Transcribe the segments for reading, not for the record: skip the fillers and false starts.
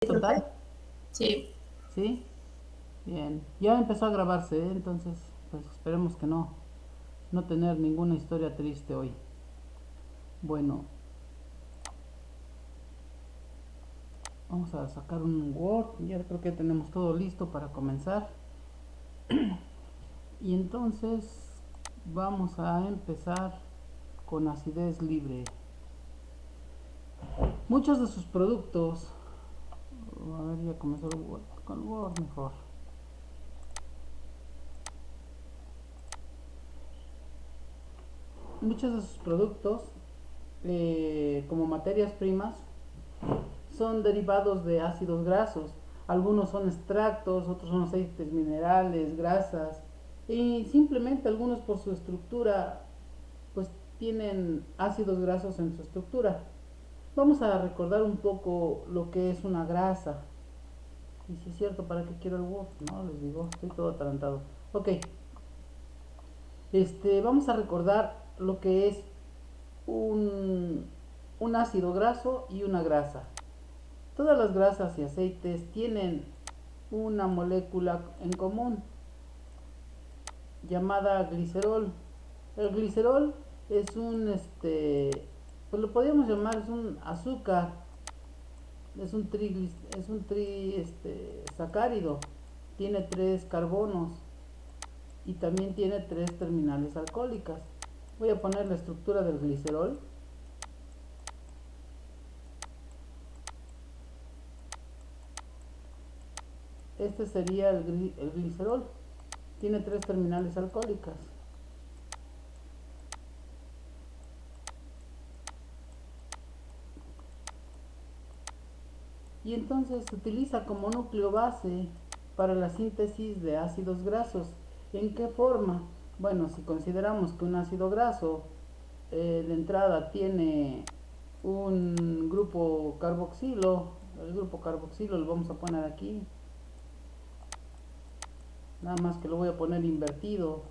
Total, Sí, ¿sí? Bien, ya empezó a grabarse, ¿eh? Entonces, pues esperemos que no tener ninguna historia triste hoy. Bueno, vamos a sacar un Word, ya creo que tenemos todo listo para comenzar. Y entonces vamos a empezar con acidez libre. Muchos de sus productos, a ver, ya comenzó el Word, con Word mejor. Muchos de sus productos, como materias primas, son derivados de ácidos grasos. Algunos son extractos, otros son aceites minerales, grasas, y simplemente algunos por su estructura pues tienen ácidos grasos en su estructura. Vamos a recordar un poco lo que es una grasa. Y si es cierto, ¿para qué quiero el Word? No, les digo, estoy todo atarantado. Ok, vamos a recordar lo que es un, un ácido graso y una grasa. Todas las grasas y aceites tienen una molécula en común llamada glicerol. El glicerol es pues lo podríamos llamar, es un azúcar, es un sacárido, tiene tres carbonos y también tiene tres terminales alcohólicas. Voy a poner la estructura del glicerol. Este sería el glicerol, tiene tres terminales alcohólicas. Y entonces se utiliza como núcleo base para la síntesis de ácidos grasos. ¿En qué forma? Bueno, si consideramos que un ácido graso de entrada tiene un grupo carboxilo, el grupo carboxilo lo vamos a poner aquí, nada más que lo voy a poner invertido.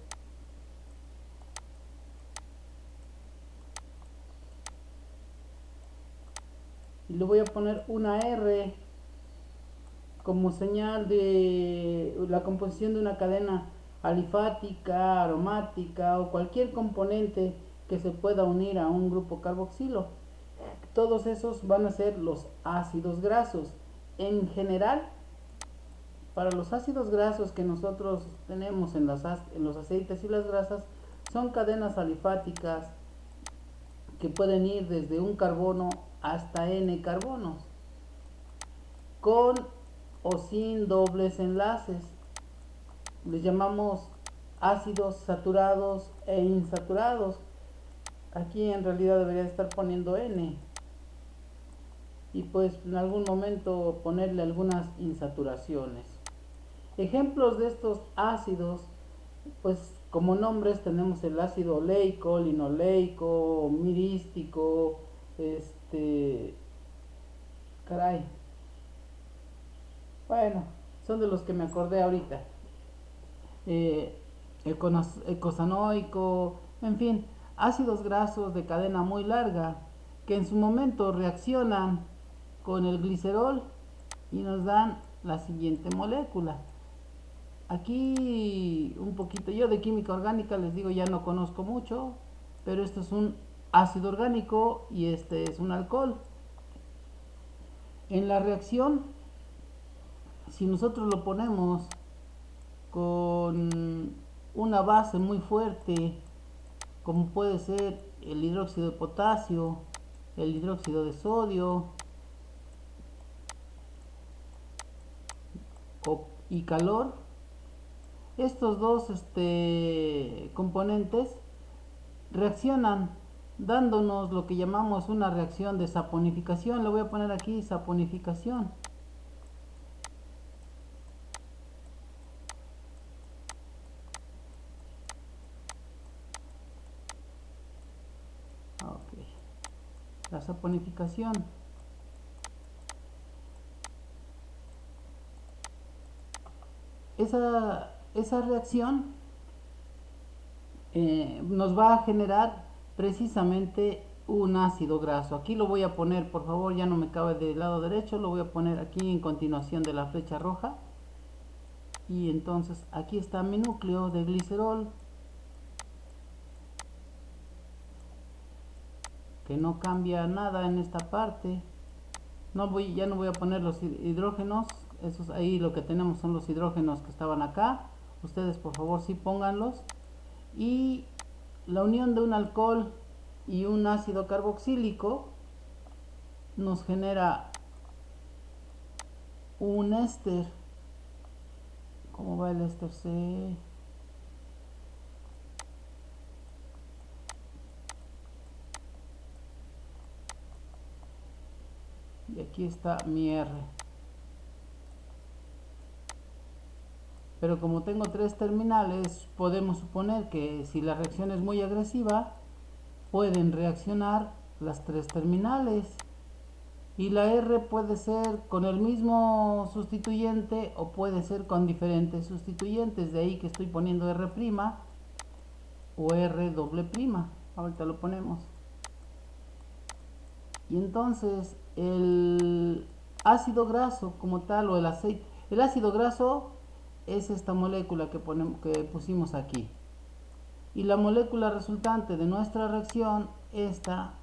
Y le voy a poner una R como señal de la composición de una cadena alifática, aromática o cualquier componente que se pueda unir a un grupo carboxilo. Todos esos van a ser los ácidos grasos. En general, para los ácidos grasos que nosotros tenemos en los aceites y las grasas, son cadenas alifáticas que pueden ir desde un carbono hasta N carbonos, con o sin dobles enlaces. Les llamamos ácidos saturados e insaturados. Aquí en realidad debería estar poniendo N y pues en algún momento ponerle algunas insaturaciones. Ejemplos de estos ácidos, pues como nombres tenemos el ácido oleico, linoleico, mirístico, este, caray, bueno, son de los que me acordé ahorita. eh, Eicosanoico, en fin, ácidos grasos de cadena muy larga que en su momento reaccionan con el glicerol y nos dan la siguiente molécula. Aquí un poquito, yo de química orgánica les digo ya no conozco mucho, pero esto es un ácido orgánico y este es un alcohol. En la reacción, si nosotros lo ponemos con una base muy fuerte, como puede ser el hidróxido de potasio, el hidróxido de sodio y calor, estos dos componentes reaccionan dándonos lo que llamamos una reacción de saponificación. Le voy a poner aquí saponificación. Okay. La saponificación. Esa reacción nos va a generar precisamente un ácido graso. Aquí lo voy a poner, por favor, ya no me cabe del lado derecho, lo voy a poner aquí en continuación de la flecha roja. Y entonces aquí está mi núcleo de glicerol, que no cambia nada en esta parte. Ya no voy a poner los hidrógenos, esos ahí lo que tenemos son los hidrógenos que estaban acá. Ustedes por favor sí pónganlos. Y la unión de un alcohol y un ácido carboxílico nos genera un éster. ¿Cómo va el éster? C. Y aquí está mi R. Pero como tengo tres terminales, podemos suponer que si la reacción es muy agresiva, pueden reaccionar las tres terminales. Y la R puede ser con el mismo sustituyente o puede ser con diferentes sustituyentes. De ahí que estoy poniendo R' o R doble prima. Ahorita lo ponemos. Y entonces el ácido graso como tal o el aceite. El ácido graso es esta molécula que pusimos aquí. Y la molécula resultante de nuestra reacción, esta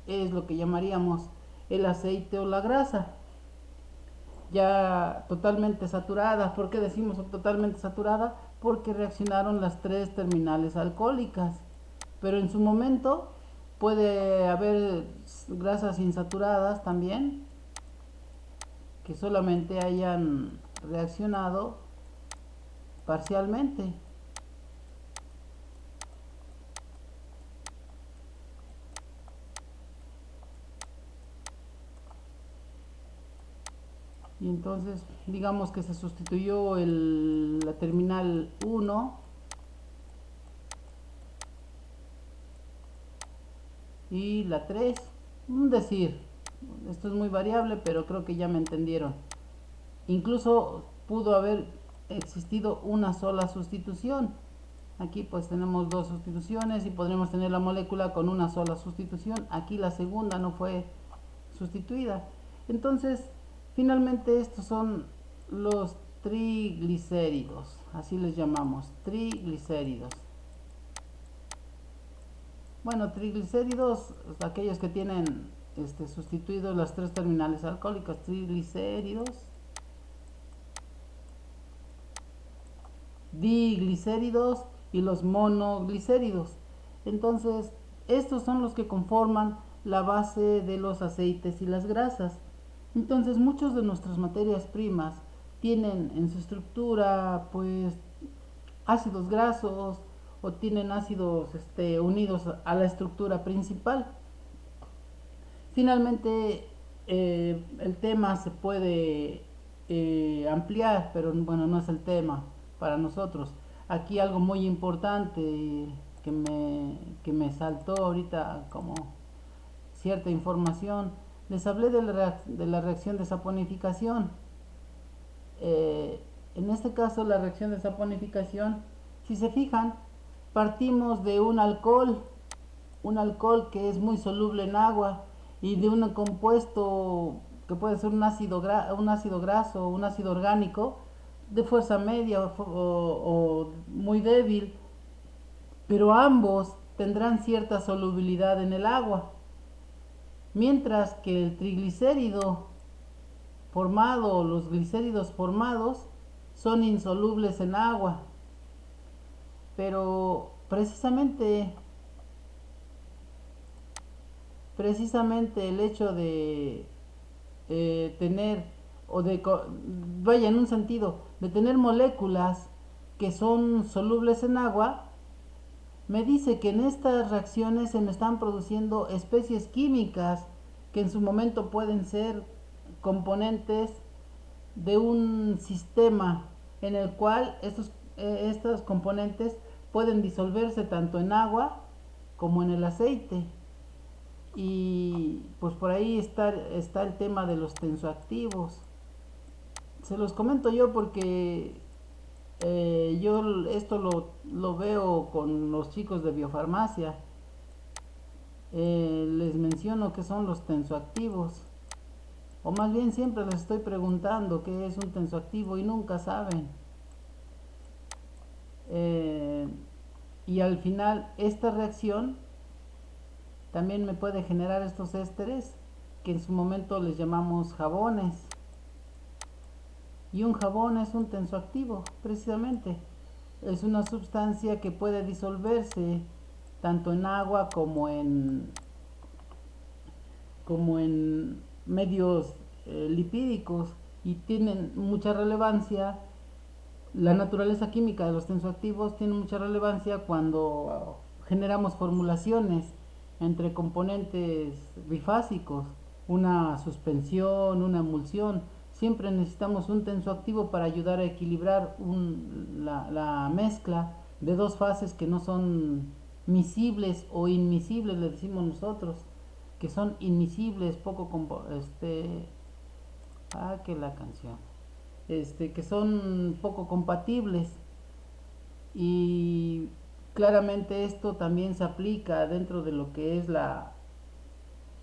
es lo que llamaríamos el aceite o la grasa. Ya totalmente saturada. ¿Por qué decimos totalmente saturada? Porque reaccionaron las tres terminales alcohólicas. Pero en su momento puede haber grasas insaturadas también, que solamente hayan reaccionado parcialmente. Y entonces digamos que se sustituyó la terminal 1 y la 3. Decir, esto es muy variable, pero creo que ya me entendieron. Incluso pudo haber existido una sola sustitución. Aquí pues tenemos dos sustituciones y podremos tener la molécula con una sola sustitución. Aquí la segunda no fue sustituida. Entonces, finalmente estos son los triglicéridos, así les llamamos, triglicéridos. Bueno, triglicéridos, aquellos que tienen sustituidos las tres terminales alcohólicas, triglicéridos, diglicéridos y los monoglicéridos. Entonces, estos son los que conforman la base de los aceites y las grasas. Entonces, muchas de nuestras materias primas tienen en su estructura pues ácidos grasos o tienen ácidos unidos a la estructura principal. Finalmente, el tema se puede ampliar, pero bueno, no es el tema para nosotros. Aquí algo muy importante que me saltó ahorita como cierta información. Les hablé de la reacción de saponificación. En este caso, la reacción de saponificación, si se fijan, partimos de un alcohol que es muy soluble en agua y de un compuesto que puede ser un ácido graso, un ácido orgánico de fuerza media o muy débil, pero ambos tendrán cierta solubilidad en el agua, mientras que el triglicérido formado o los glicéridos formados son insolubles en agua. Pero precisamente el hecho de tener o de vaya en un sentido de tener moléculas que son solubles en agua me dice que en estas reacciones se me están produciendo especies químicas que en su momento pueden ser componentes de un sistema en el cual estos componentes pueden disolverse tanto en agua como en el aceite. Y pues por ahí está el tema de los tensoactivos. Se los comento yo porque yo esto lo veo con los chicos de biofarmacia. les menciono que son los tensoactivos, o más bien siempre les estoy preguntando qué es un tensoactivo y nunca saben. Eh, y al final esta reacción también me puede generar estos ésteres que en su momento les llamamos jabones. Y un jabón es un tensoactivo, precisamente. Es una sustancia que puede disolverse tanto en agua como en medios lipídicos, y tienen mucha relevancia. La naturaleza química de los tensoactivos tiene mucha relevancia cuando generamos formulaciones entre componentes bifásicos, una suspensión, una emulsión. Siempre necesitamos un tensoactivo para ayudar a equilibrar la mezcla de dos fases que no son miscibles o inmiscibles, le decimos nosotros, que son inmiscibles, que la canción, que son poco compatibles. Y claramente esto también se aplica dentro de lo que es la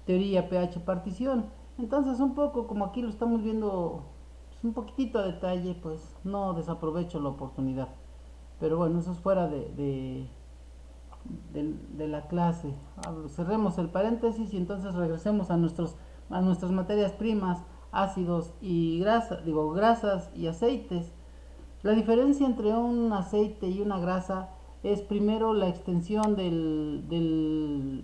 teoría pH partición. Entonces, un poco como aquí lo estamos viendo, pues, un poquitito a detalle, pues no desaprovecho la oportunidad. Pero bueno, eso es fuera de la clase. Cerremos el paréntesis y entonces regresemos a nuestras materias primas, ácidos y grasas y aceites. La diferencia entre un aceite y una grasa es primero la extensión de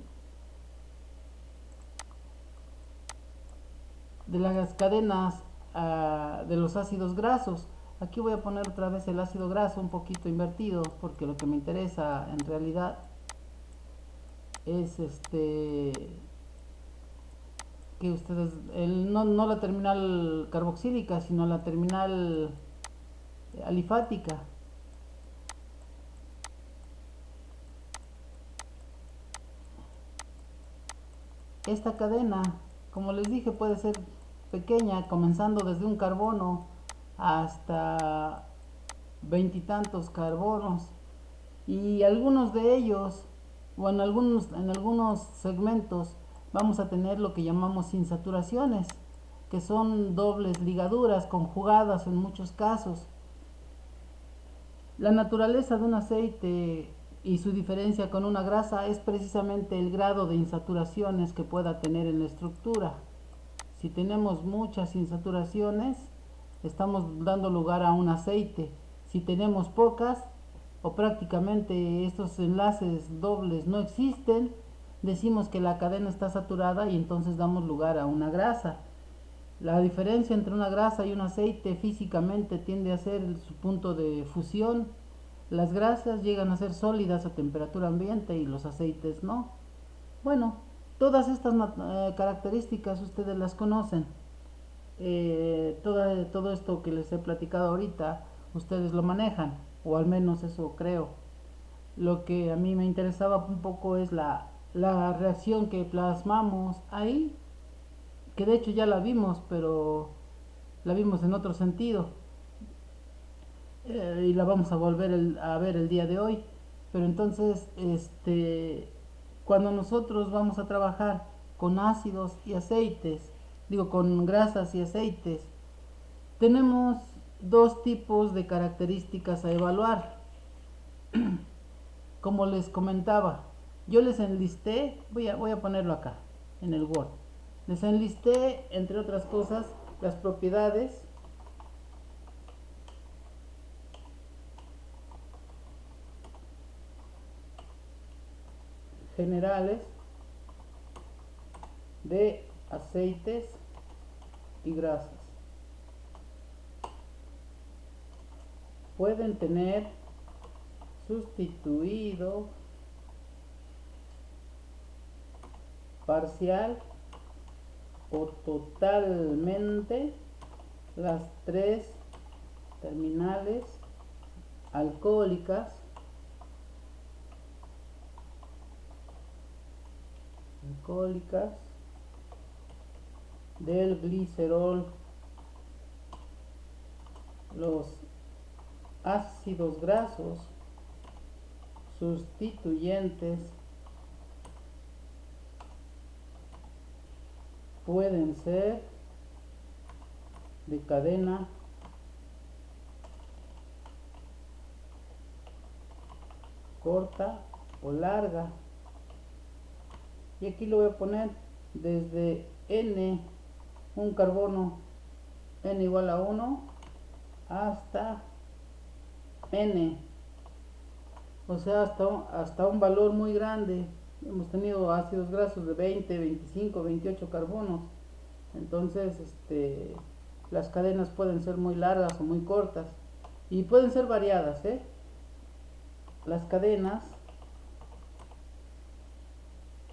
las cadenas de los ácidos grasos. Aquí voy a poner otra vez el ácido graso un poquito invertido, porque lo que me interesa en realidad es que ustedes, no la terminal carboxílica, sino la terminal alifática. Esta cadena, como les dije, puede ser pequeña, comenzando desde un carbono hasta veintitantos carbonos, y algunos de ellos, o en algunos segmentos, vamos a tener lo que llamamos insaturaciones, que son dobles ligaduras conjugadas en muchos casos. La naturaleza de un aceite y su diferencia con una grasa es precisamente el grado de insaturaciones que pueda tener en la estructura. Si tenemos muchas insaturaciones, estamos dando lugar a un aceite. Si tenemos pocas o prácticamente estos enlaces dobles no existen, decimos que la cadena está saturada y entonces damos lugar a una grasa. La diferencia entre una grasa y un aceite físicamente tiende a ser su punto de fusión. Las grasas llegan a ser sólidas a temperatura ambiente y los aceites no. Bueno, todas estas características ustedes las conocen. Todo esto que les he platicado ahorita, ustedes lo manejan, o al menos eso creo. Lo que a mí me interesaba un poco es la reacción que plasmamos ahí, que de hecho ya la vimos, pero la vimos en otro sentido, y la vamos a volver a ver el día de hoy. Pero entonces, cuando nosotros vamos a trabajar con ácidos y aceites, digo con grasas y aceites, tenemos dos tipos de características a evaluar. Como les comentaba, yo les enlisté, voy a ponerlo acá en el Word. Les enlisté, entre otras cosas, las propiedades generales de aceites y grasas. Pueden tener sustituido, parcial o totalmente las tres terminales alcohólicas del glicerol. Los ácidos grasos sustituyentes pueden ser de cadena corta o larga. Y aquí lo voy a poner desde N, un carbono N igual a 1, hasta N, o sea, hasta un valor muy grande. Hemos tenido ácidos grasos de 20, 25, 28 carbonos. Entonces, las cadenas pueden ser muy largas o muy cortas y pueden ser variadas, ¿eh? Las cadenas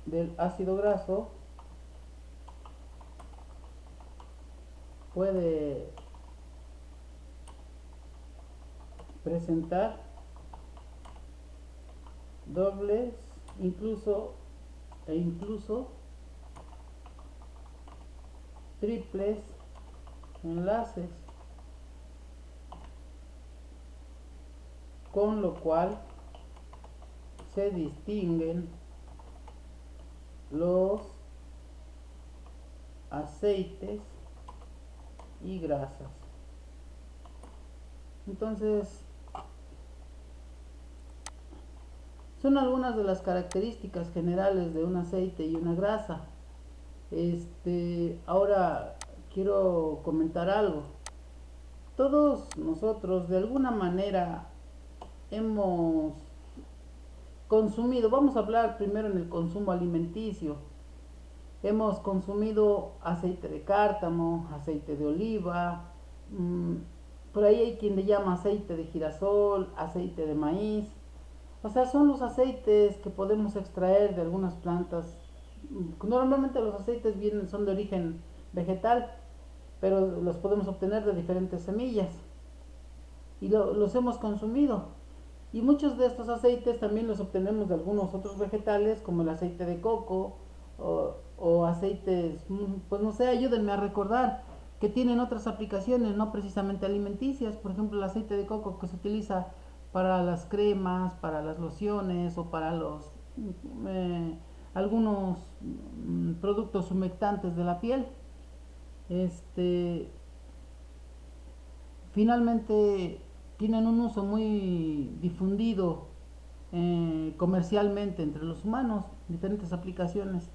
del ácido graso puede presentar dobles, incluso triples enlaces, con lo cual se distinguen los aceites y grasas. Entonces, son algunas de las características generales de un aceite y una grasa. Ahora quiero comentar algo. Todos nosotros de alguna manera hemos consumido, vamos a hablar primero en el consumo alimenticio. Hemos consumido aceite de cártamo, aceite de oliva, por ahí hay quien le llama aceite de girasol, aceite de maíz. O sea, son los aceites que podemos extraer de algunas plantas. Normalmente los aceites son de origen vegetal, pero los podemos obtener de diferentes semillas y los hemos consumido. Y muchos de estos aceites también los obtenemos de algunos otros vegetales, como el aceite de coco o aceites, pues no sé, ayúdenme a recordar, que tienen otras aplicaciones, no precisamente alimenticias. Por ejemplo, el aceite de coco que se utiliza para las cremas, para las lociones o para algunos productos humectantes de la piel. Finalmente tienen un uso muy difundido comercialmente entre los humanos, diferentes aplicaciones.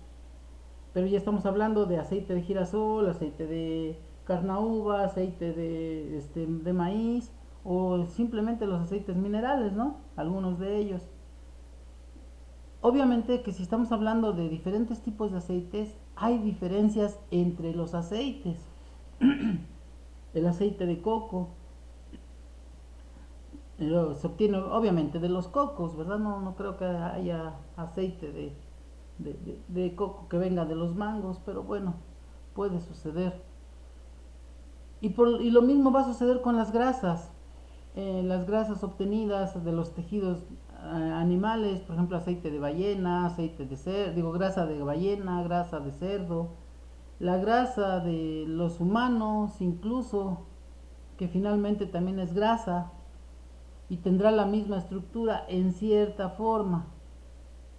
Pero ya estamos hablando de aceite de girasol, aceite de carnauba, aceite de maíz o simplemente los aceites minerales, ¿no? Algunos de ellos. Obviamente que si estamos hablando de diferentes tipos de aceites, hay diferencias entre los aceites. El aceite de coco se obtiene obviamente de los cocos, ¿verdad? No creo que haya aceite de coco que venga de los mangos, pero bueno, puede suceder. Y lo mismo va a suceder con las grasas obtenidas de los tejidos animales, por ejemplo, aceite de ballena, aceite de cerdo, digo, grasa de ballena, grasa de cerdo, la grasa de los humanos, incluso, que finalmente también es grasa y tendrá la misma estructura en cierta forma,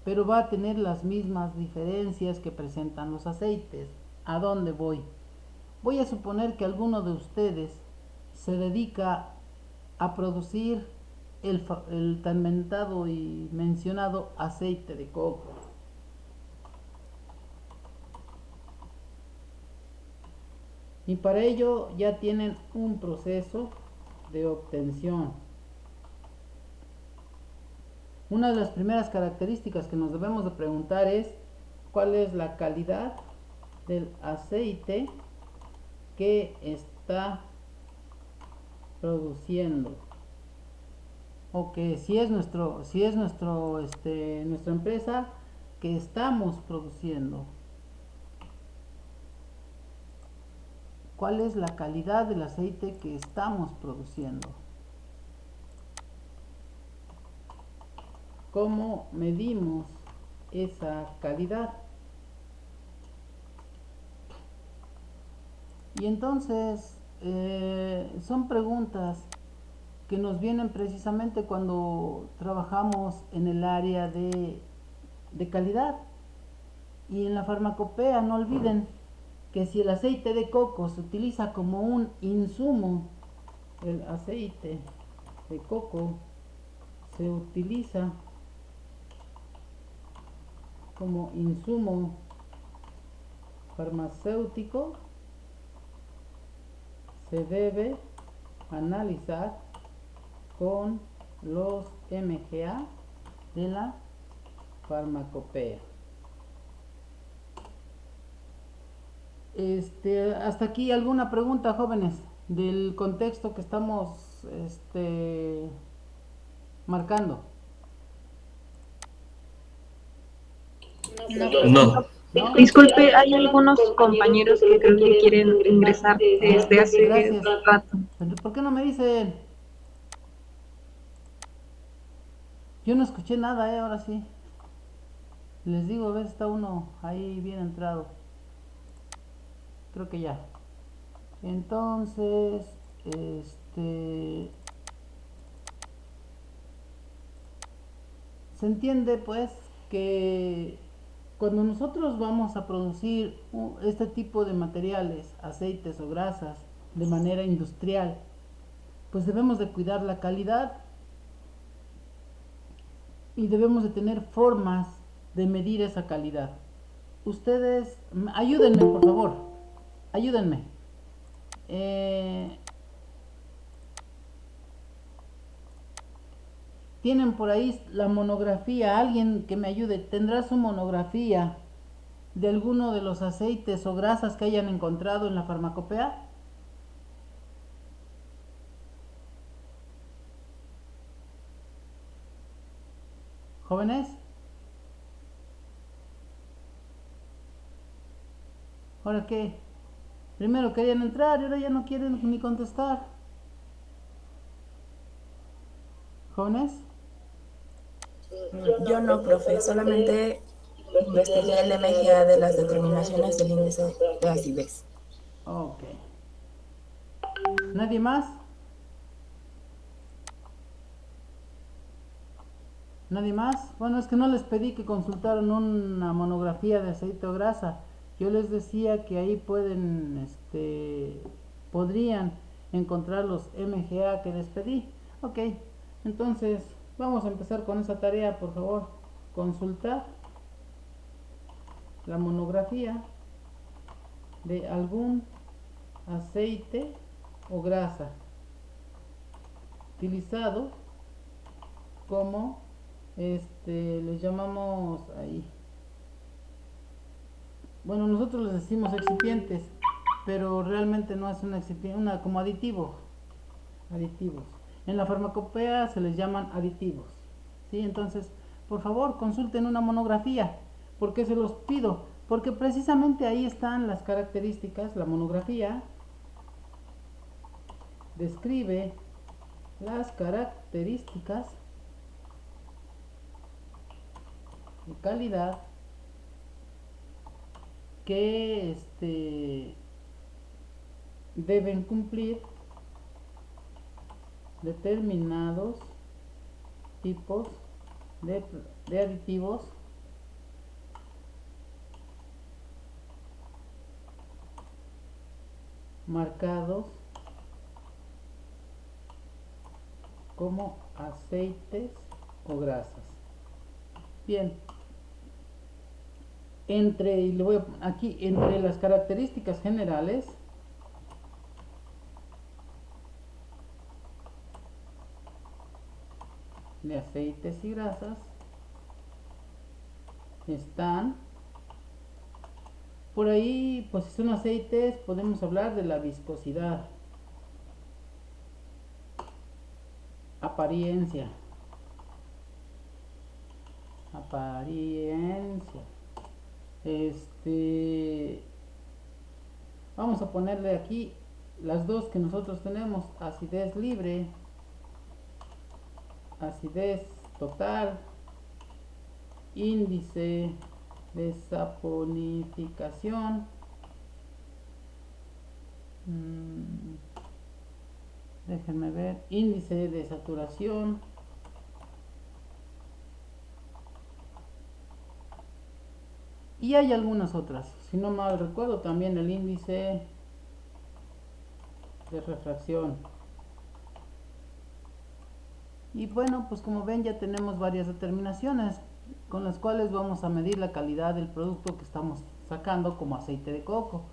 pero va a tener las mismas diferencias que presentan los aceites. ¿A dónde voy? Voy a suponer que alguno de ustedes se dedica a producir el tan mentado y mencionado aceite de coco. Y para ello ya tienen un proceso de obtención. Una de las primeras características que nos debemos de preguntar es cuál es la calidad del aceite que está produciendo, o que si es nuestra empresa que estamos produciendo. ¿Cuál es la calidad del aceite que estamos produciendo? ¿Cómo medimos esa calidad? Y entonces son preguntas que nos vienen precisamente cuando trabajamos en el área de calidad y en la farmacopea. No olviden que si el aceite de coco se utiliza como un insumo, el aceite de coco se utiliza como insumo farmacéutico, se debe analizar con los MGA de la farmacopea. Hasta aquí alguna pregunta, jóvenes, del contexto que estamos marcando. No, No. ¿No? disculpe, hay algunos compañeros que creo que quieren ingresar desde hace Gracias. rato. ¿Por qué no me dicen? Yo no escuché nada, ahora sí. Les digo, a ver, está uno ahí bien entrado. Creo que ya. Entonces, se entiende pues que cuando nosotros vamos a producir este tipo de materiales, aceites o grasas, de manera industrial, pues debemos de cuidar la calidad y debemos de tener formas de medir esa calidad. Ustedes, ayúdenme por favor, ayúdenme. Eh, Tienen por ahí la monografía, alguien que me ayude, tendrá su monografía de alguno de los aceites o grasas que hayan encontrado en la farmacopea. Jóvenes, ¿ahora qué? Primero querían entrar y ahora ya no quieren ni contestar. Jóvenes, Yo no, profe, solamente investigué el MGA de las determinaciones del índice de acidez. ok. ¿Nadie más? ¿Nadie más? Bueno, es que no les pedí que consultaran una monografía de aceite o grasa. Yo les decía que ahí podrían encontrar los MGA que les pedí. Ok, entonces vamos a empezar con esa tarea, por favor. Consultar la monografía de algún aceite o grasa utilizado como les llamamos ahí, bueno, nosotros les decimos excipientes, pero realmente no es un excipiente, como aditivos. En la farmacopea se les llaman aditivos, ¿sí? Entonces, por favor, consulten una monografía. ¿Por qué se los pido? Porque precisamente ahí están las características. La monografía describe las características de calidad que deben cumplir determinados tipos de aditivos marcados como aceites o grasas. Bien, entre las características generales de aceites y grasas están por ahí, pues si son aceites podemos hablar de la viscosidad, apariencia, este vamos a ponerle aquí las dos que nosotros tenemos: acidez libre, acidez total, índice de saponificación, déjenme ver, índice de saturación, Y hay algunas otras, si no mal recuerdo también el índice de refracción. Y bueno, pues como ven ya tenemos varias determinaciones con las cuales vamos a medir la calidad del producto que estamos sacando como aceite de coco.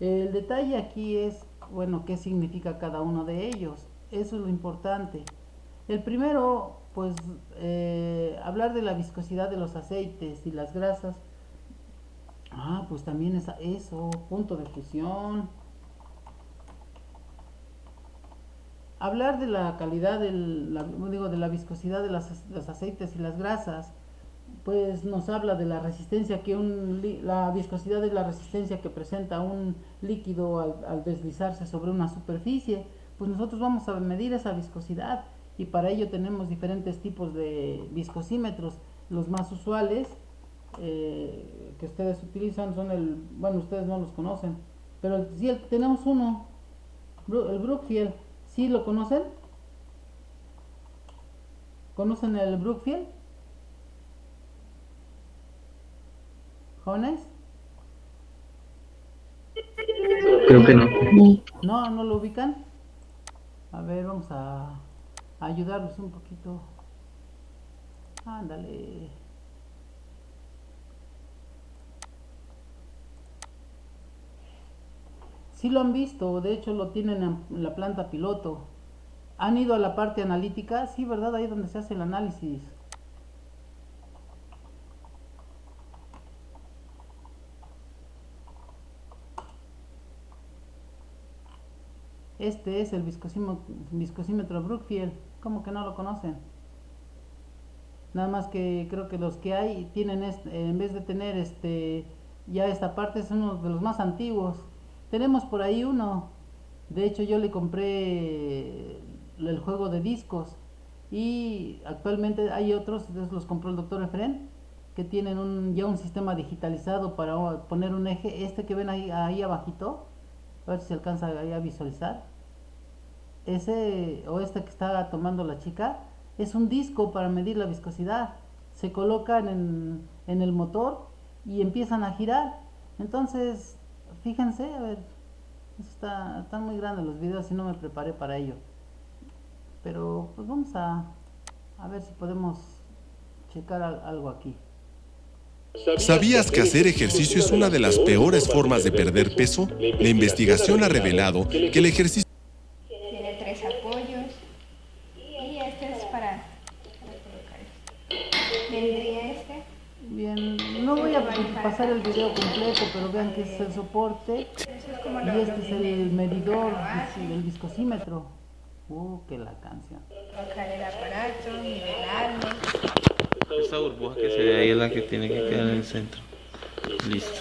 El detalle aquí es, bueno, qué significa cada uno de ellos. Eso es lo importante. El primero, pues, hablar de la viscosidad de los aceites y las grasas. Pues también es eso, punto de fusión. Hablar de la calidad de la viscosidad de los aceites y las grasas, pues nos habla de la resistencia la viscosidad es la resistencia que presenta un líquido al deslizarse sobre una superficie. Pues nosotros vamos a medir esa viscosidad y para ello tenemos diferentes tipos de viscosímetros. Los más usuales que ustedes utilizan son bueno, ustedes no los conocen, pero sí tenemos uno, el Brookfield. ¿Sí lo conocen? ¿Conocen el Brookfield? ¿Jóvenes? Creo que no. No, no lo ubican. A ver, vamos a ayudarlos un poquito. Ándale. Sí lo han visto, de hecho lo tienen en la planta piloto. ¿Han ido a la parte analítica? Sí, ¿verdad? Ahí donde se hace el análisis. Este es el viscosímetro Brookfield. ¿Cómo que no lo conocen? Nada más que creo que los que hay tienen en vez de tener ya esta parte es uno de los más antiguos. Tenemos por ahí uno. De hecho yo le compré el juego de discos y actualmente hay otros, los compró el doctor Efren, que tienen ya un sistema digitalizado para poner un eje. Este que ven ahí abajito, a ver si se alcanza ahí a visualizar. Ese o este que está tomando la chica es un disco para medir la viscosidad. Se colocan en el motor y empiezan a girar. Entonces, fíjense, a ver, están muy grandes los videos y no me preparé para ello. Pero pues vamos a ver si podemos checar algo aquí. ¿Sabías que hacer ejercicio es una de las peores formas de perder peso? La investigación ha revelado que el ejercicio tiene 3 apoyos y este es para colocar esto. Vendría este. Bien, no voy a pasar el video completo, pero vean que es el soporte y este es el medidor del viscosímetro. Que la canción. Colocar el aparato, nivelarlo. Esta burbuja que se ve ahí es la que tiene que quedar en el centro. Listo.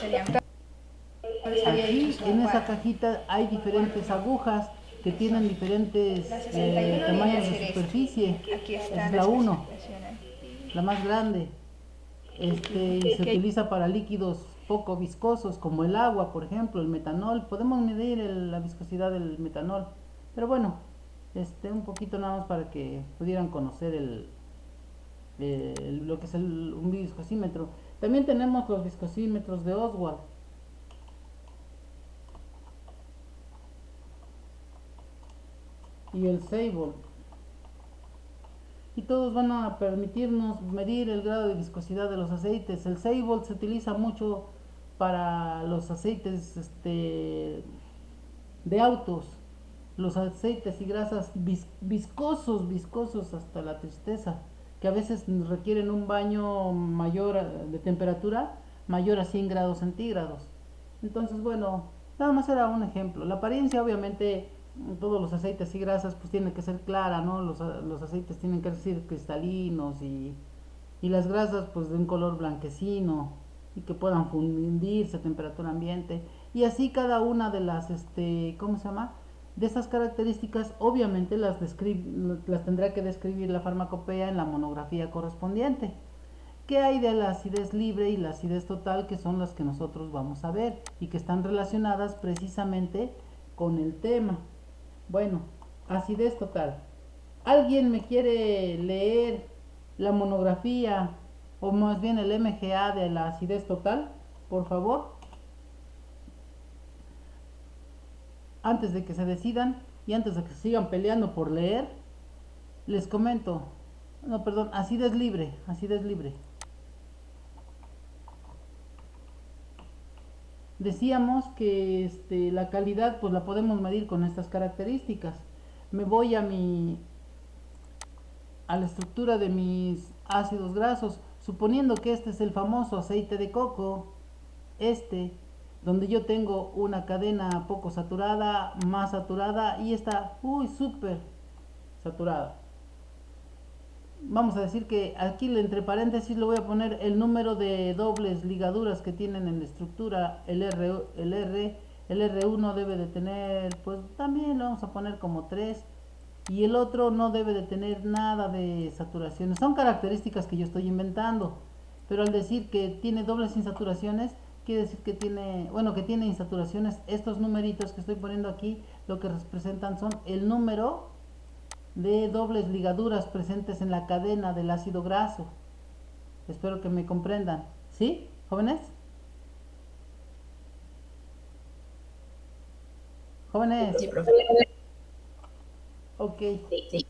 Aquí en esa cajita hay diferentes agujas que tienen diferentes tamaños de superficie. Aquí está es la 1, la más grande. Y se utiliza para líquidos poco viscosos como el agua, por ejemplo, el metanol. Podemos medir la viscosidad del metanol, pero bueno, un poquito nada más para que pudieran conocer lo que es un viscosímetro. También tenemos los viscosímetros de Oswald. Y el Sable. Y todos van a permitirnos medir el grado de viscosidad de los aceites. El Sable se utiliza mucho para los aceites de autos, los aceites y grasas viscosos hasta la tristeza, que a veces requieren un baño mayor de temperatura, mayor a 100 grados centígrados. Entonces, bueno, nada más era un ejemplo. La apariencia, obviamente, todos los aceites y grasas pues tienen que ser clara, ¿no? Los aceites tienen que ser cristalinos y las grasas pues de un color blanquecino y que puedan fundirse a temperatura ambiente. Y así cada una de las, ¿cómo se llama? De estas características obviamente las tendrá que describir la farmacopea en la monografía correspondiente. ¿Qué hay de la acidez libre y la acidez total, que son las que nosotros vamos a ver y que están relacionadas precisamente con el tema? Bueno, acidez total. ¿Alguien me quiere leer la monografía o más bien el MGA de la acidez total? por favor, antes de que se decidan y antes de que sigan peleando por leer, les comento, no, perdón, acidez libre, acidez libre. Decíamos que la calidad pues la podemos medir con estas características. Me voy a la estructura de mis ácidos grasos, suponiendo que este es el famoso aceite de coco, donde yo tengo una cadena poco saturada, más saturada y esta, súper saturada. Vamos a decir que aquí entre paréntesis le voy a poner el número de dobles ligaduras que tienen en la estructura, el R1 debe de tener, pues también lo vamos a poner como 3, y el otro no debe de tener nada de saturaciones. Son características que yo estoy inventando, pero al decir que tiene dobles insaturaciones, quiere decir que tiene insaturaciones. Estos numeritos que estoy poniendo aquí, lo que representan son el número de dobles ligaduras presentes en la cadena del ácido graso. Espero que me comprendan. ¿Sí, jóvenes? Jóvenes. Sí, profe. Ok. Sí.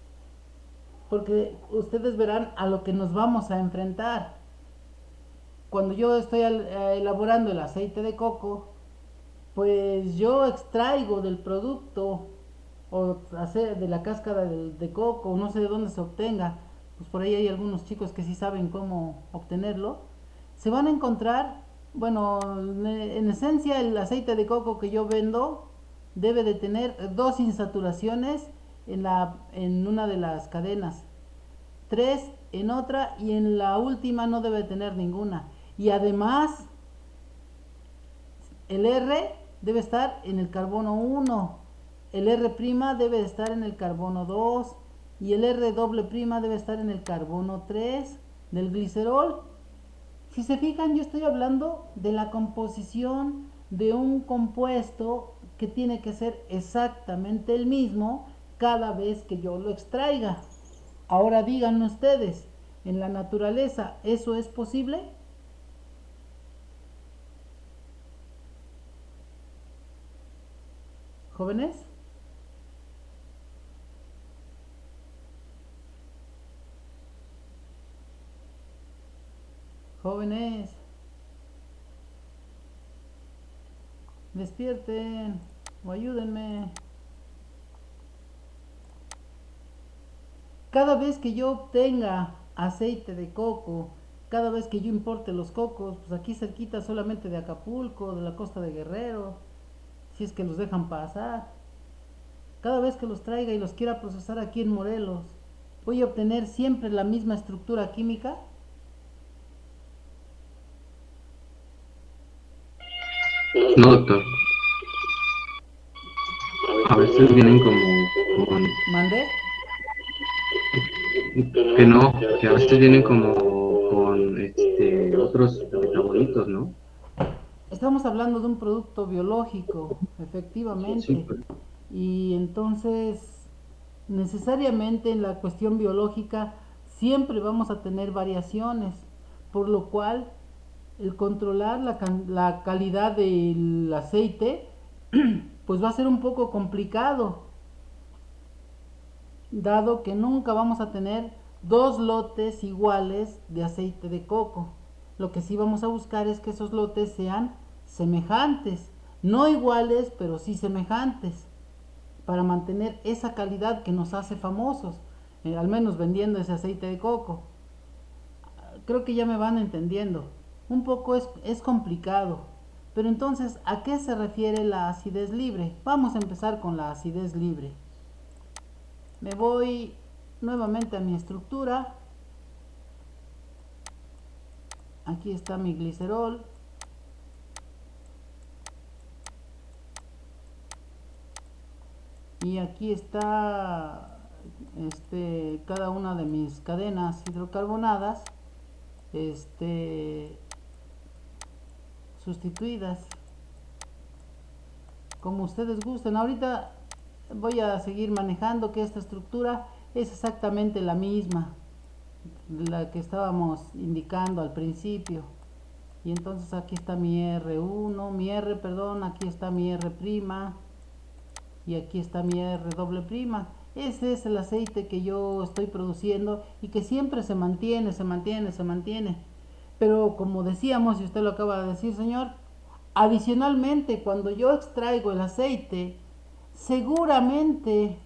Porque ustedes verán a lo que nos vamos a enfrentar. Cuando yo estoy elaborando el aceite de coco, pues yo extraigo del producto o de la cáscara de coco, no sé de dónde se obtenga, pues por ahí hay algunos chicos que sí saben cómo obtenerlo. Se van a encontrar, bueno, en esencia el aceite de coco que yo vendo debe de tener 2 insaturaciones en una de las cadenas, 3 en otra, y en la última no debe tener ninguna. Y además el R debe estar en el carbono 1, el R' debe estar en el carbono 2 y el R doble prima debe estar en el carbono 3 del glicerol. Si se fijan, yo estoy hablando de la composición de un compuesto que tiene que ser exactamente el mismo cada vez que yo lo extraiga. Ahora díganme ustedes, ¿en la naturaleza eso es posible? ¿Jóvenes? Jóvenes, despierten o ayúdenme. Cada vez que yo obtenga aceite de coco, cada vez que yo importe los cocos, pues aquí cerquita solamente de Acapulco, de la costa de Guerrero, si es que los dejan pasar, cada vez que los traiga y los quiera procesar aquí en Morelos, voy a obtener siempre la misma estructura química. No, doctor. A veces vienen con... ¿Mande? Que no, que a veces vienen como con otros metabolitos, ¿no? Estamos hablando de un producto biológico, efectivamente. Sí, pues. Y entonces, necesariamente en la cuestión biológica siempre vamos a tener variaciones, por lo cual el controlar la calidad del aceite pues va a ser un poco complicado, dado que nunca vamos a tener 2 lotes iguales de aceite de coco. Lo que sí vamos a buscar es que esos lotes sean semejantes, no iguales, pero sí semejantes, para mantener esa calidad que nos hace famosos, al menos vendiendo ese aceite de coco. Creo que ya me van entendiendo. Un poco es complicado. Pero entonces, ¿a qué se refiere la acidez libre? Vamos a empezar con la acidez libre. Me voy nuevamente a mi estructura. Aquí está mi glicerol. Y aquí está cada una de mis cadenas hidrocarbonadas sustituidas como ustedes gusten. Ahorita voy a seguir manejando que esta estructura es exactamente la misma, la que estábamos indicando al principio. Y entonces aquí está mi R1, mi R, perdón, aquí está mi R', y aquí está mi R doble prima. Ese es el aceite que yo estoy produciendo y que siempre se mantiene, se mantiene, se mantiene. Pero como decíamos, y usted lo acaba de decir, señor, adicionalmente cuando yo extraigo el aceite, seguramente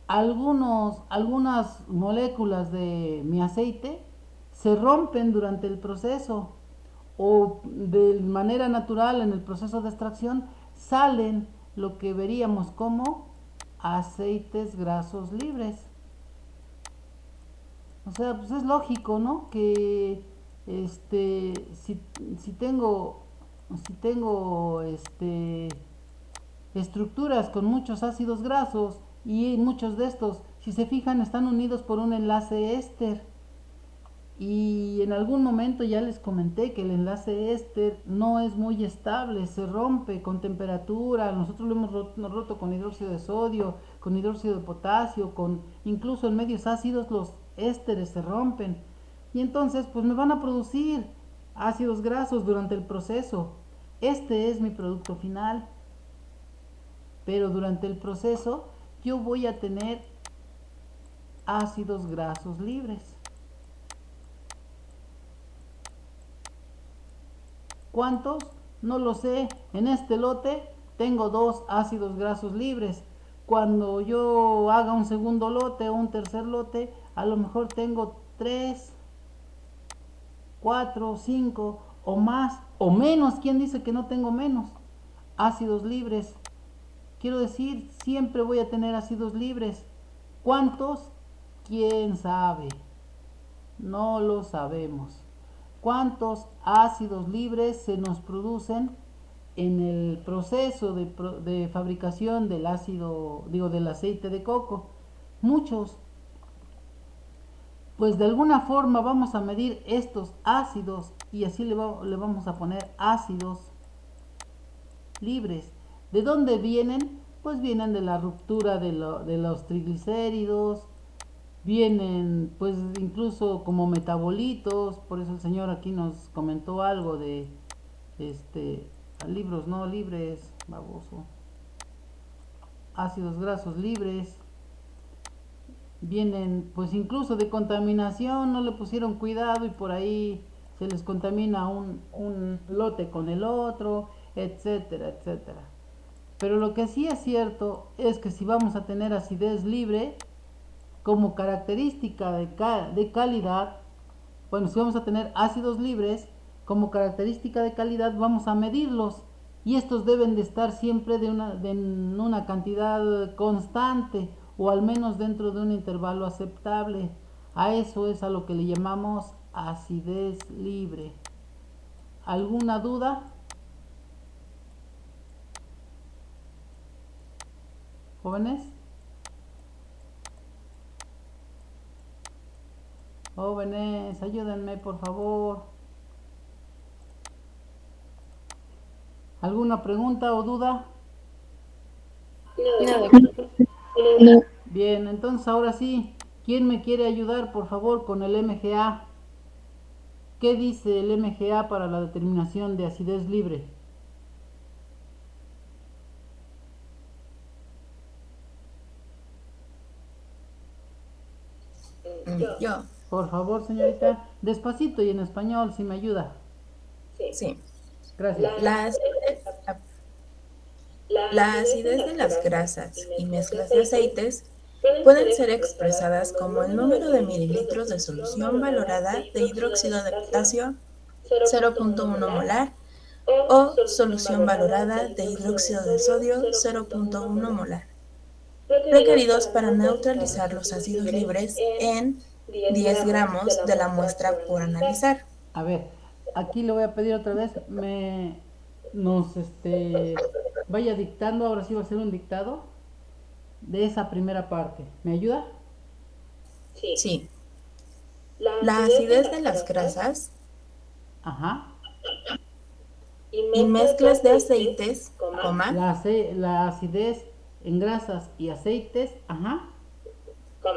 algunas moléculas de mi aceite se rompen durante el proceso o de manera natural en el proceso de extracción salen lo que veríamos como aceites grasos libres. O sea, pues es lógico, ¿no? Que si, si tengo si tengo estructuras con muchos ácidos grasos y muchos de estos, si se fijan, están unidos por un enlace éster. Y en algún momento ya les comenté que el enlace éster no es muy estable, se rompe con temperatura. Nosotros lo hemos roto con hidróxido de sodio, con hidróxido de potasio, con incluso en medios ácidos los ésteres se rompen. Y entonces pues me van a producir ácidos grasos durante el proceso. Este es mi producto final. Pero durante el proceso yo voy a tener ácidos grasos libres. ¿Cuántos? No lo sé. En este lote tengo 2 ácidos grasos libres. Cuando yo haga un segundo lote o un tercer lote, a lo mejor tengo 3, 4, 5 o más o menos. ¿Quién dice que no tengo menos? Ácidos libres. Quiero decir, siempre voy a tener ácidos libres. ¿Cuántos? ¿Quién sabe? No lo sabemos. ¿Cuántos ácidos libres se nos producen en el proceso de fabricación del ácido, del aceite de coco? Muchos. Pues de alguna forma vamos a medir estos ácidos y así le vamos a poner ácidos libres. ¿De dónde vienen? Pues vienen de la ruptura de los triglicéridos, vienen pues incluso como metabolitos. Por eso el señor aquí nos comentó algo de libros no libres, baboso, ácidos grasos libres. Vienen pues incluso de contaminación, no le pusieron cuidado y por ahí se les contamina un lote con el otro, etcétera, etcétera. Pero lo que sí es cierto es que si vamos a tener acidez libre como característica de calidad, bueno, si vamos a tener ácidos libres como característica de calidad, vamos a medirlos y estos deben de estar siempre de una cantidad constante o al menos dentro de un intervalo aceptable. A eso es a lo que le llamamos acidez libre. ¿Alguna duda? ¿Jóvenes? Jóvenes, ayúdenme por favor. ¿Alguna pregunta o duda? No. Bien, entonces ahora sí, ¿quién me quiere ayudar por favor con el MGA? ¿Qué dice el MGA para la determinación de acidez libre? Yo, Por favor, señorita, despacito y en español, si me ayuda. sí. Gracias. La acidez de las grasas y mezclas de aceites pueden ser expresadas como el número de mililitros de solución valorada de hidróxido de potasio 0.1 molar o solución valorada de hidróxido de sodio 0.1 molar, requeridos para neutralizar los ácidos libres en 10 gramos de la muestra por analizar. A ver, aquí le voy a pedir otra vez, vaya dictando, ahora sí va a ser un dictado de esa primera parte. ¿Me ayuda? Sí. La acidez de las grasas Ajá. y mezclas de aceites, coma, La acidez en grasas y aceites, ajá,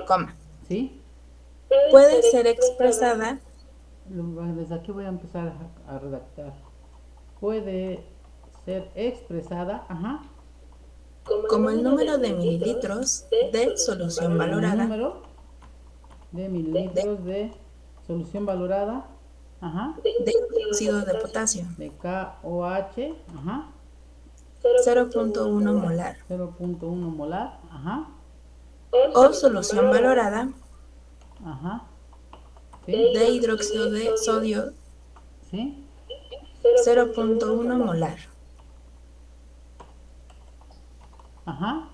coma, ¿sí? puede ser expresada Desde aquí voy a empezar a redactar. Puede ser expresada, ajá, como el número de mililitros de solución el valorada número de mililitros de solución valorada, ajá, de hidróxido de potasio, de KOH, ajá, 0.1 molar, 0.1 molar, ajá, o solución valorada ajá, ¿sí? de hidróxido de sodio, ¿Sí? 0.1 molar. Ajá,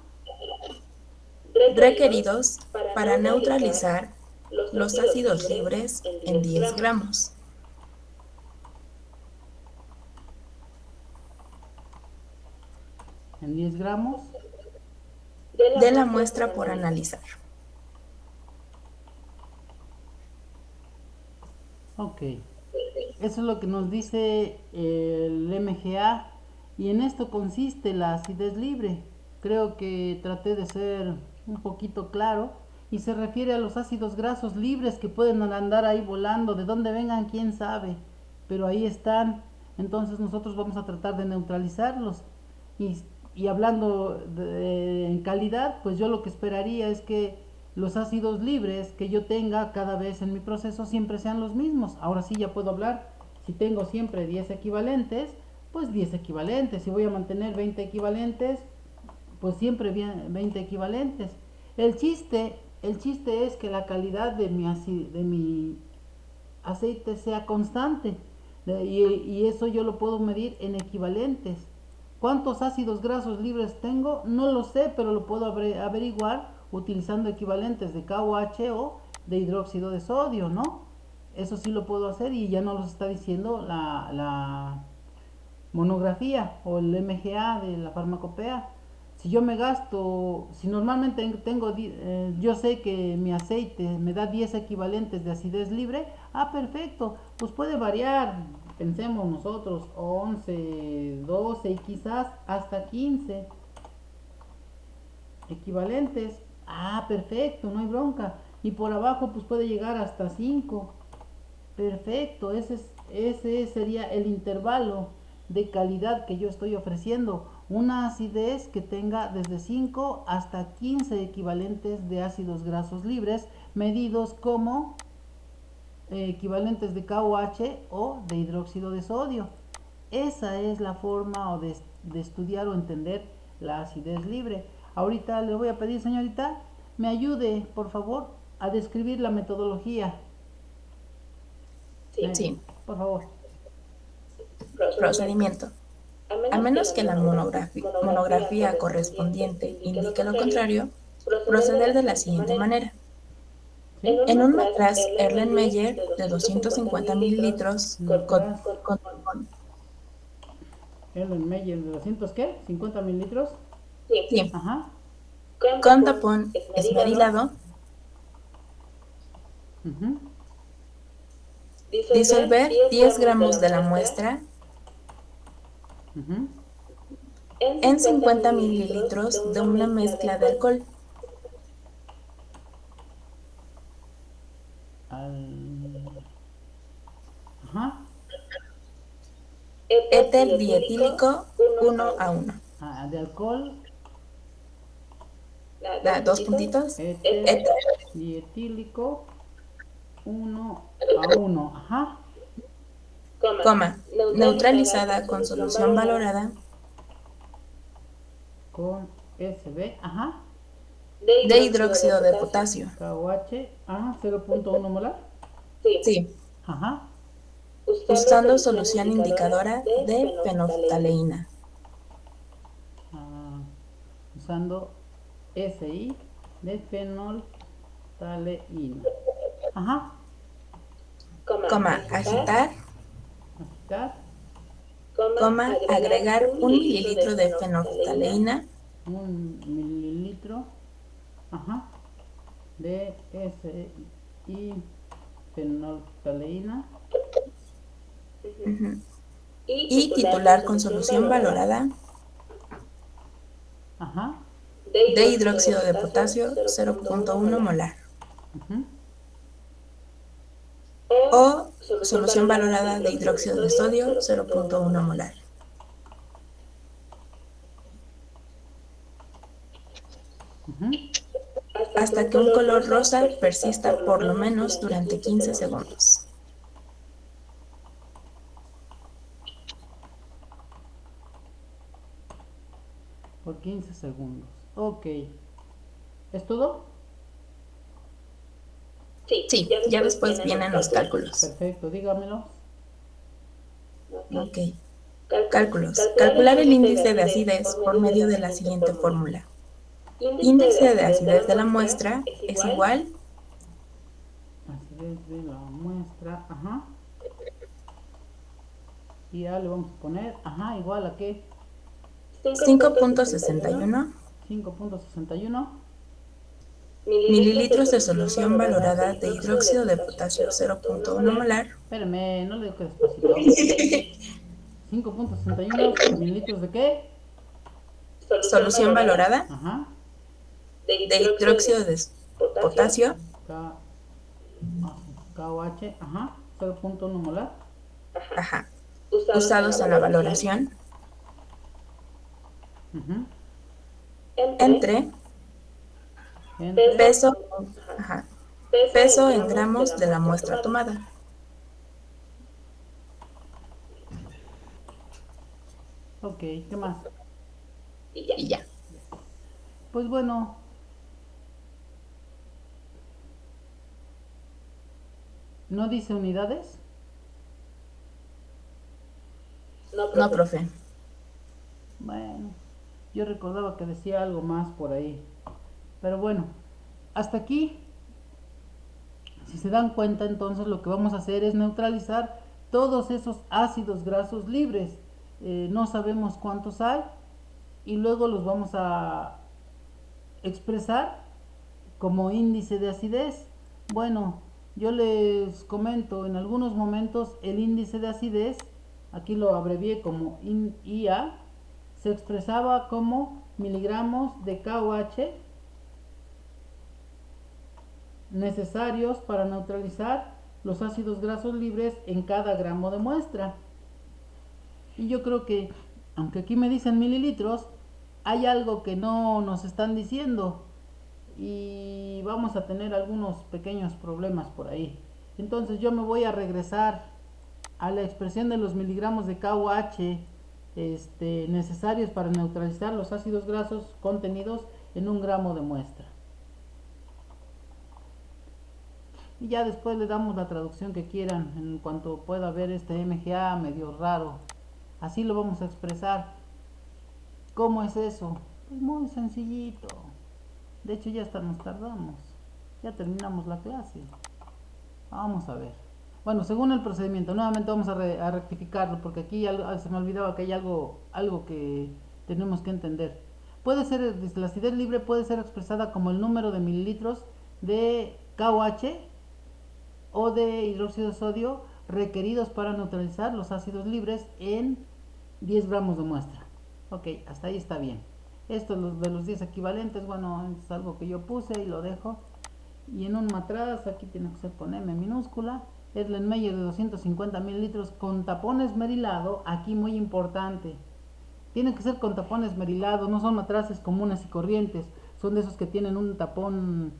Requeridos para neutralizar los ácidos libres en 10 gramos. en 10 gramos, De la muestra por analizar. ok. Eso es lo que nos dice el MGA y en esto consiste la acidez libre. Creo que traté de ser un poquito claro y se refiere a los ácidos grasos libres que pueden andar ahí volando, de dónde vengan quién sabe, pero ahí están. Entonces nosotros vamos a tratar de neutralizarlos y, y hablando en calidad, pues yo lo que esperaría es que los ácidos libres que yo tenga cada vez en mi proceso siempre sean los mismos. Ahora sí ya puedo hablar. Si tengo siempre 10 equivalentes, pues 10 equivalentes. Si voy a mantener 20 equivalentes, pues siempre 20 equivalentes. El chiste es que la calidad de mi aceite sea constante. Y eso yo lo puedo medir en equivalentes. ¿Cuántos ácidos grasos libres tengo? No lo sé, pero lo puedo averiguar utilizando equivalentes de KOH o de hidróxido de sodio, ¿no? Eso sí lo puedo hacer y ya no los está diciendo la monografía o el MGA de la farmacopea. Si yo me gasto, si normalmente tengo, yo sé que mi aceite me da 10 equivalentes de acidez libre, perfecto, pues puede variar, pensemos nosotros, 11, 12 y quizás hasta 15 equivalentes. Perfecto, no hay bronca. Y por abajo pues puede llegar hasta 5. Perfecto, ese sería el intervalo de calidad que yo estoy ofreciendo. Una acidez que tenga desde 5 hasta 15 equivalentes de ácidos grasos libres, medidos como equivalentes de KOH o de hidróxido de sodio. Esa es la forma de estudiar o entender la acidez libre. Ahorita le voy a pedir, señorita, me ayude, por favor, a describir la metodología. Sí. Por favor. Procedimiento. A menos que la monografía correspondiente indique lo contrario, proceder de la siguiente manera. ¿Sí? En un matraz Erlenmeyer de 250 mililitros con Erlenmeyer de 200, ¿qué? ¿50 mililitros? sí, Ajá. con tapón esmerilado, Uh-huh. disolver 10 gramos de la muestra Uh-huh. en 50 mililitros de una mezcla de alcohol, Ajá. éter dietílico 1:1. De alcohol, Dos puntitos, éter dietílico 1:1. Ajá. coma, neutralizada con solución valorada Con SB, ajá. de hidróxido de potasio. KOH, 0.1 molar. Sí, Ajá. usando solución indicadora de fenolftaleína. Usando SI de fenolftaleína. Ajá. Coma, agitar, Agitar. agregar 1 mililitro de fenolftaleína 1 mililitro. Ajá. De SI fenolftaleína. y titular con solución valorada Ajá. de hidróxido de potasio 0.1 molar. Uh-huh. o solución valorada de hidróxido de sodio 0.1 molar. Hasta que un color rosa persista por lo menos durante 15 segundos. Por 15 segundos. Ok. ¿Es todo? Sí, ya después vienen los cálculos. Perfecto, dígamelo. Ok. Cálculos. Calcular el índice de acidez por medio de la siguiente fórmula. Índice de acidez de la muestra es igual Acidez de la muestra, ajá. Y ya le vamos a poner, ajá, igual a qué? 5.61 5.61 mililitros de solución valorada de hidróxido de potasio 0.1 molar. Espérame, no le digo que despacito. 5.61 mililitros de qué? Solución valorada Ajá. de hidróxido de potasio KOH, ajá, 0.1 molar. Ajá. Usados en la valoración Uh-huh. entre peso, ajá, peso en gramos de la muestra tomada. Ok, ¿qué más? Y ya. Pues bueno, ¿no dice unidades? No, profe. Bueno, yo recordaba que decía algo más por ahí. Pero bueno, hasta aquí, si se dan cuenta, entonces lo que vamos a hacer es neutralizar todos esos ácidos grasos libres. No sabemos cuántos hay y luego los vamos a expresar como índice de acidez. Bueno, yo les comento, en algunos momentos el índice de acidez, aquí lo abrevié como IA, se expresaba como miligramos de KOH necesarios para neutralizar los ácidos grasos libres en cada gramo de muestra. Y yo creo que, aunque aquí me dicen mililitros, hay algo que no nos están diciendo y vamos a tener algunos pequeños problemas por ahí. Entonces yo me voy a regresar a la expresión de los miligramos de KOH necesarios para neutralizar los ácidos grasos contenidos en un gramo de muestra. Y ya después le damos la traducción que quieran en cuanto pueda ver este MGA medio raro. Así lo vamos a expresar. ¿Cómo es eso? Pues muy sencillito. De hecho ya hasta nos tardamos. Ya terminamos la clase. Vamos a ver. Bueno, según el procedimiento, nuevamente vamos a rectificarlo porque aquí se me olvidaba que hay algo que tenemos que entender. Puede ser, la acidez libre puede ser expresada como el número de mililitros de KOH o de hidróxido de sodio requeridos para neutralizar los ácidos libres en 10 gramos de muestra. Ok, hasta ahí está bien. Esto de los 10 equivalentes, bueno, es algo que yo puse y lo dejo. Y en un matraz, aquí tiene que ser con M minúscula, Erlenmeyer de 250 mililitros con tapón esmerilado, aquí muy importante. Tiene que ser con tapón esmerilado, no son matraces comunes y corrientes, son de esos que tienen un tapón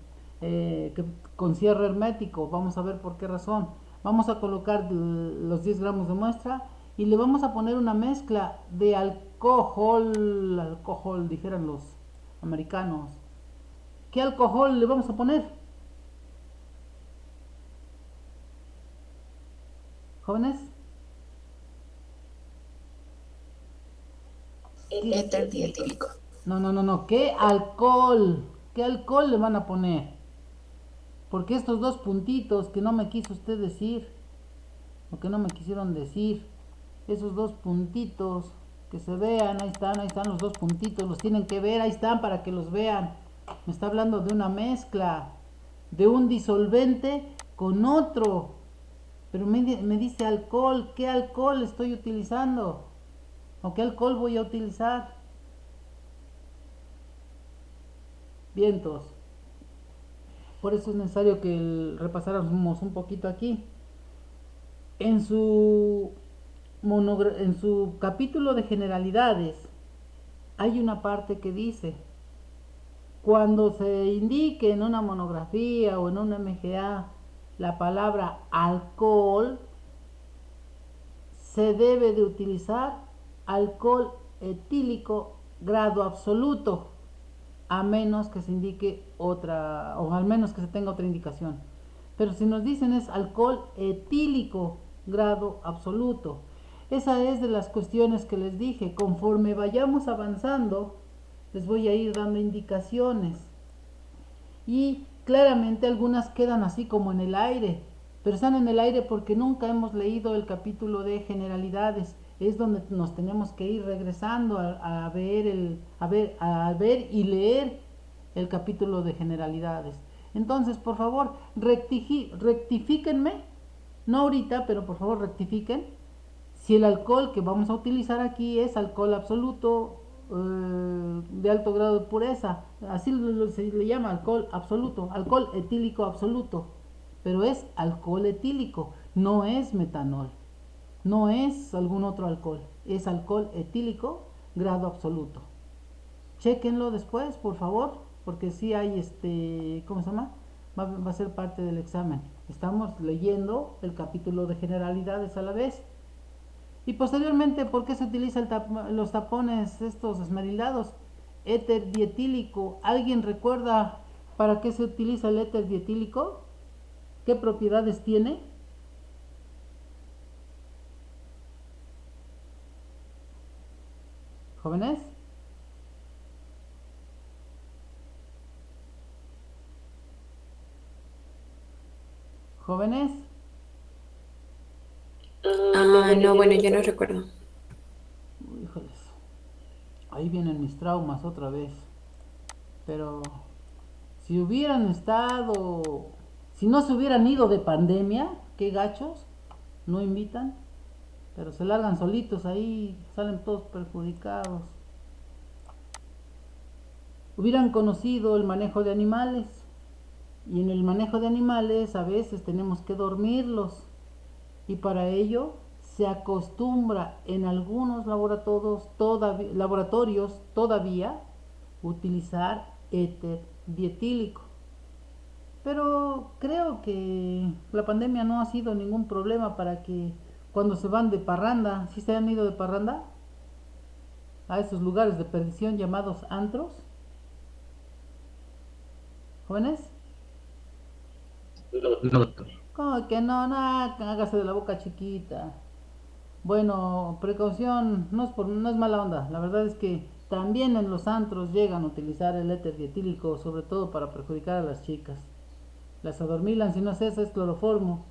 con cierre hermético. Vamos a ver por qué razón. Vamos a colocar los 10 gramos de muestra y le vamos a poner una mezcla de alcohol, dijeran los americanos. ¿Qué alcohol le vamos a poner? ¿Jóvenes? Éter dietílico. No. ¿Qué alcohol? ¿Qué alcohol le van a poner? Porque estos dos puntitos que no me quiso usted decir, o que no me quisieron decir, esos dos puntitos que se vean, ahí están los dos puntitos, los tienen que ver, ahí están para que los vean. Me está hablando de una mezcla, de un disolvente con otro. Pero me dice alcohol, ¿qué alcohol estoy utilizando? ¿O qué alcohol voy a utilizar? Vientos. Por eso es necesario que repasáramos un poquito aquí. En en su capítulo de generalidades hay una parte que dice: cuando se indique en una monografía o en una MGA la palabra alcohol, se debe de utilizar alcohol etílico grado absoluto, a menos que se indique otra, o al menos que se tenga otra indicación. Pero si nos dicen es alcohol etílico grado absoluto, esa es de las cuestiones que les dije. Conforme vayamos avanzando, les voy a ir dando indicaciones. Y claramente algunas quedan así como en el aire, pero están en el aire porque nunca hemos leído el capítulo de generalidades. Es donde nos tenemos que ir regresando a ver y leer el capítulo de generalidades. Entonces, por favor, rectifíquenme, no ahorita, pero por favor rectifiquen si el alcohol que vamos a utilizar aquí es alcohol absoluto, de alto grado de pureza. Así se le llama alcohol absoluto, alcohol etílico absoluto. Pero es alcohol etílico, no es metanol, no es algún otro alcohol, es alcohol etílico grado absoluto. Chéquenlo después, por favor, porque si hay ¿cómo se llama? Va a ser parte del examen. Estamos leyendo el capítulo de generalidades a la vez. Y posteriormente, ¿por qué se utilizan los tapones estos esmerilados? Éter dietílico. ¿Alguien recuerda para qué se utiliza el éter dietílico? ¿Qué propiedades tiene? ¿Jóvenes? ¿Jóvenes? No, bueno, yo no recuerdo. Híjoles. Ahí vienen mis traumas otra vez. Pero si hubieran estado, si no se hubieran ido de pandemia, qué gachos, no invitan, pero se largan solitos ahí, salen todos perjudicados. Hubieran conocido el manejo de animales, y en el manejo de animales a veces tenemos que dormirlos, y para ello se acostumbra en algunos laboratorios todavía utilizar éter dietílico. Pero creo que la pandemia no ha sido ningún problema para que cuando se van de parranda, si se han ido de parranda a esos lugares de perdición llamados antros, jóvenes. No, doctor. ¿Cómo que no? Hágase de la boca chiquita. Bueno, precaución, no es mala onda. La verdad es que también en los antros llegan a utilizar el éter dietílico, sobre todo para perjudicar a las chicas. Las adormilan, si no es eso, es cloroformo.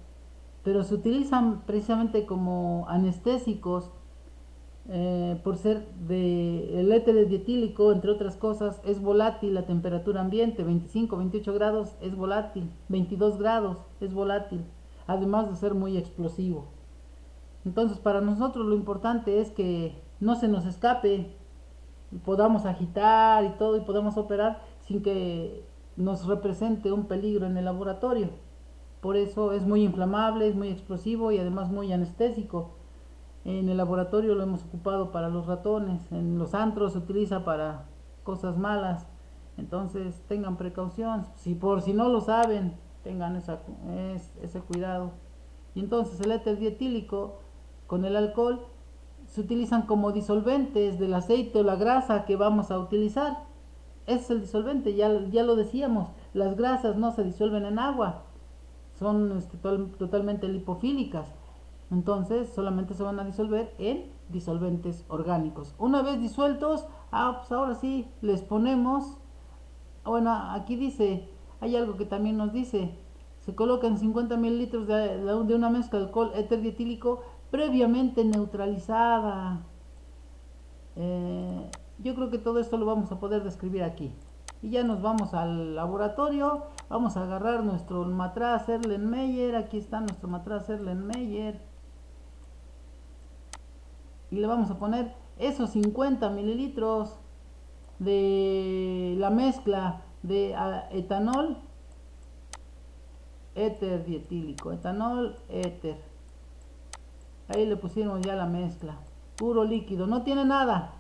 Pero se utilizan precisamente como anestésicos, por ser el éter dietílico, entre otras cosas, es volátil a temperatura ambiente, 25, 28 grados es volátil, 22 grados es volátil, además de ser muy explosivo. Entonces, para nosotros lo importante es que no se nos escape, podamos agitar y todo, y podamos operar sin que nos represente un peligro en el laboratorio. Por eso es muy inflamable, es muy explosivo y además muy anestésico. En el laboratorio lo hemos ocupado para los ratones, en los antros se utiliza para cosas malas. Entonces tengan precaución, por si no lo saben, tengan ese cuidado. Y entonces el éter dietílico con el alcohol se utilizan como disolventes del aceite o la grasa que vamos a utilizar. Ese es el disolvente, ya lo decíamos, las grasas no se disuelven en agua, son totalmente lipofílicas. Entonces solamente se van a disolver en disolventes orgánicos. Una vez disueltos, pues ahora sí les ponemos, bueno, aquí dice, hay algo que también nos dice, se colocan 50 mililitros de una mezcla de alcohol éter dietílico previamente neutralizada. Yo creo que todo esto lo vamos a poder describir aquí. Y ya nos vamos al laboratorio, vamos a agarrar nuestro matraz Erlenmeyer, aquí está nuestro matraz Erlenmeyer, y le vamos a poner esos 50 mililitros de la mezcla de éter dietílico, etanol, éter. Ahí le pusimos ya la mezcla. Puro líquido, no tiene nada.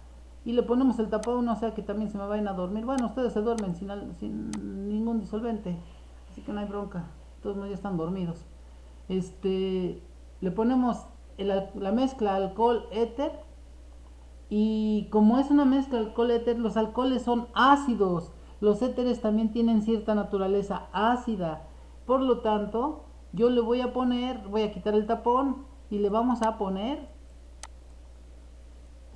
Y le ponemos el tapón, o sea que también se me vayan a dormir. Bueno, ustedes se duermen sin ningún disolvente, así que no hay bronca. Todos ya están dormidos. Le ponemos la mezcla alcohol-éter. Y como es una mezcla alcohol-éter, los alcoholes son ácidos. Los éteres también tienen cierta naturaleza ácida. Por lo tanto, yo le voy a quitar el tapón y le vamos a poner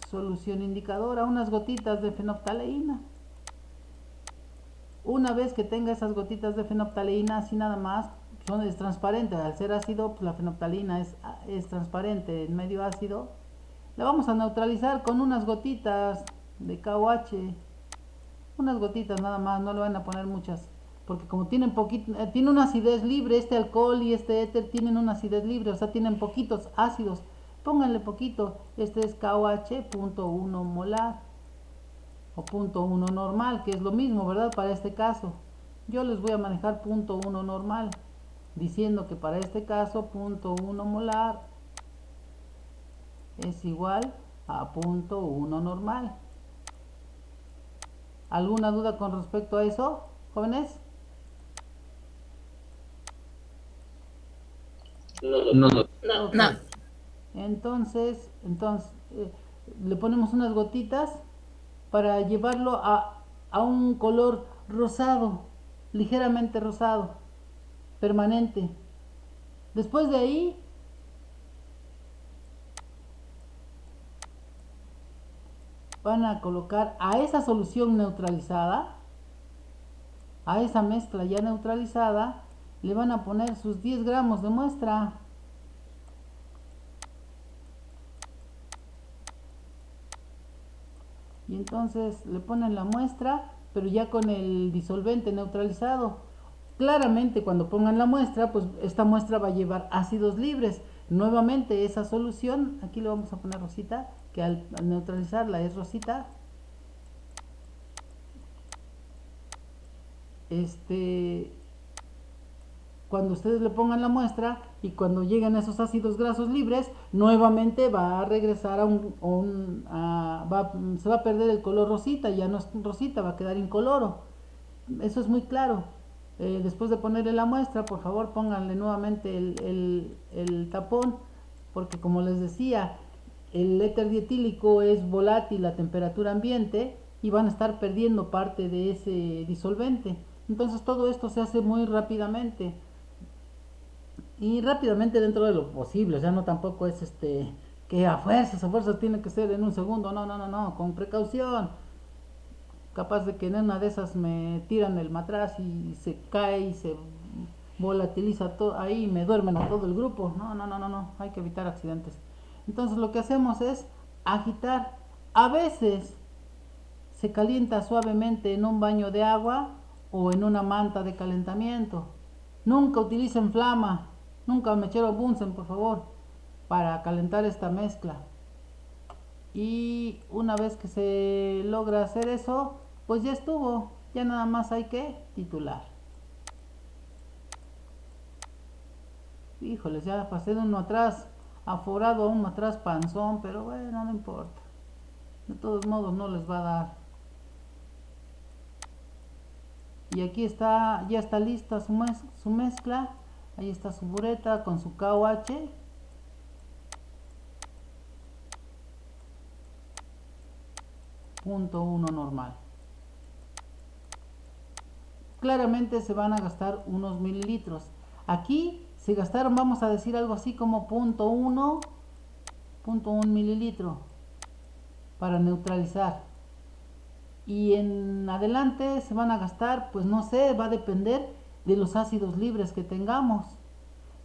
solución indicadora, unas gotitas de fenolftaleína. Una vez que tenga esas gotitas de fenolftaleína, así nada más, es transparente. Al ser ácido, pues la fenolftaleína es transparente en medio ácido. La vamos a neutralizar con unas gotitas de KOH. Unas gotitas nada más, no le van a poner muchas. Porque como tiene una acidez libre, este alcohol y este éter tienen una acidez libre, o sea, tienen poquitos ácidos. Pónganle poquito. Este es KOH 0.1 molar o 0.1 normal, que es lo mismo, ¿verdad? Para este caso. Yo les voy a manejar 0.1 normal, diciendo que para este caso 0.1 molar es igual a 0.1 normal. ¿Alguna duda con respecto a eso, jóvenes? No. No. Entonces le ponemos unas gotitas para llevarlo a un color rosado, ligeramente rosado, permanente. Después de ahí van a colocar a esa solución neutralizada, a esa mezcla ya neutralizada, le van a poner sus 10 gramos de muestra. Y entonces le ponen la muestra, pero ya con el disolvente neutralizado. Claramente cuando pongan la muestra, pues esta muestra va a llevar ácidos libres. Nuevamente esa solución, aquí le vamos a poner rosita, que al neutralizarla es rosita. Cuando ustedes le pongan la muestra y cuando lleguen esos ácidos grasos libres, nuevamente va a regresar se va a perder el color rosita, ya no es rosita, va a quedar incoloro. Eso es muy claro. Después de ponerle la muestra, por favor pónganle nuevamente el tapón, porque como les decía, el éter dietílico es volátil a temperatura ambiente y van a estar perdiendo parte de ese disolvente. Entonces todo esto se hace muy rápidamente y rápidamente dentro de lo posible, o sea, no tampoco es que a fuerzas tiene que ser en un segundo, no, con precaución. Capaz de que en una de esas me tiran el matraz y se cae y se volatiliza todo ahí y me duermen a todo el grupo. No, hay que evitar accidentes. Entonces lo que hacemos es agitar. A veces se calienta suavemente en un baño de agua o en una manta de calentamiento. Nunca utilicen flama, nunca mechero Bunsen, por favor, para calentar esta mezcla. Y una vez que se logra hacer eso, pues ya estuvo, ya nada más hay que titular. Híjoles, ya pasé de uno atrás aforado a uno atrás panzón, pero bueno, no importa. De todos modos no les va a dar. Y aquí está, ya está lista su mezcla. Ahí está su bureta con su KOH. .1 normal. Claramente se van a gastar unos mililitros. Aquí se gastaron, vamos a decir algo así como 0.1 mililitro para neutralizar. Y en adelante se van a gastar, pues no sé, va a depender de los ácidos libres que tengamos.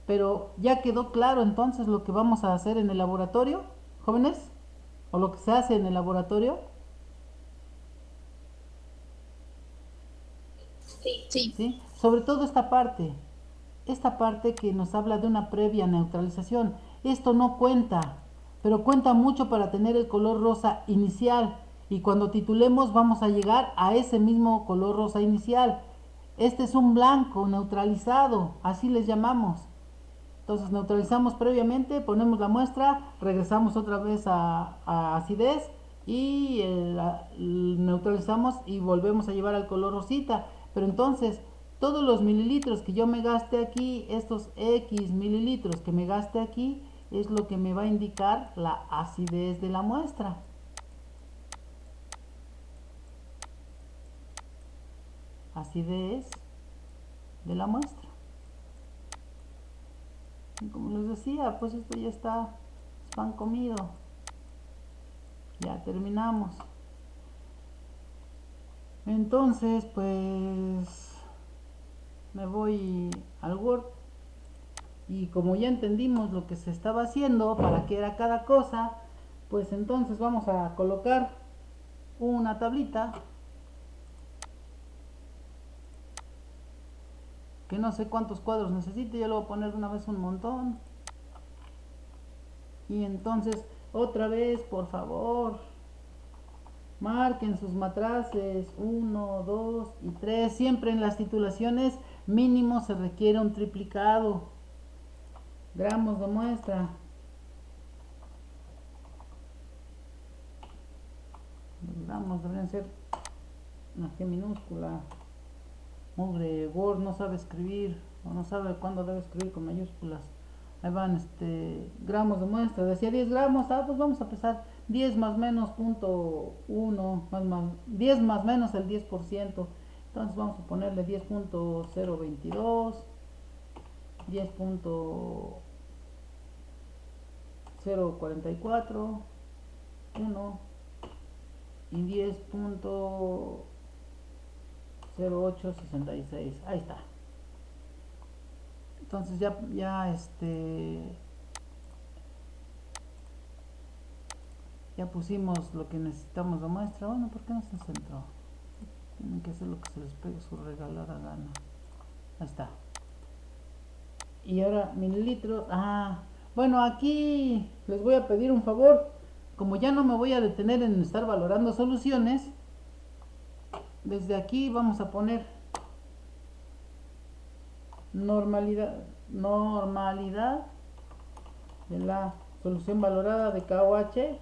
Pero ya quedó claro entonces lo que vamos a hacer en el laboratorio, jóvenes, o lo que se hace en el laboratorio. Sí. Sobre todo esta parte que nos habla de una previa neutralización. Esto no cuenta, pero cuenta mucho para tener el color rosa inicial. Y cuando titulemos vamos a llegar a ese mismo color rosa inicial. Este es un blanco neutralizado, así les llamamos. Entonces neutralizamos previamente, ponemos la muestra, regresamos otra vez a acidez y neutralizamos y volvemos a llevar al color rosita. Pero entonces todos los mililitros que yo me gaste aquí, estos X mililitros que me gaste aquí, es lo que me va a indicar la acidez de la muestra. Acidez de la muestra. Y como les decía, pues esto ya está, es pan comido. Ya terminamos. Entonces, pues me voy al Word y como ya entendimos lo que se estaba haciendo, para qué era cada cosa, pues entonces vamos a colocar una tablita que no sé cuántos cuadros necesite, yo le voy a poner de una vez un montón. Y entonces otra vez, por favor, marquen sus matraces 1, 2 y 3. Siempre en las titulaciones mínimo se requiere un triplicado. Gramos de muestra. Los gramos deberían ser una G minúscula. Mugre Word no sabe escribir, o no sabe cuándo debe escribir con mayúsculas. Ahí van gramos de muestra. Decía 10 gramos, pues vamos a pesar 10 más menos punto 1, 10 más menos el 10%. Entonces vamos a ponerle 10.022, 10.044, 1 y 10.0866. Ahí está. Entonces ya pusimos lo que necesitamos de muestra. Bueno, ¿por qué no se centró? Tienen que hacer lo que se les pegue su regalada gana. Ahí está. Y ahora mililitros. Bueno, aquí les voy a pedir un favor. Como ya no me voy a detener en estar valorando soluciones, desde aquí vamos a poner normalidad de la solución valorada de KOH.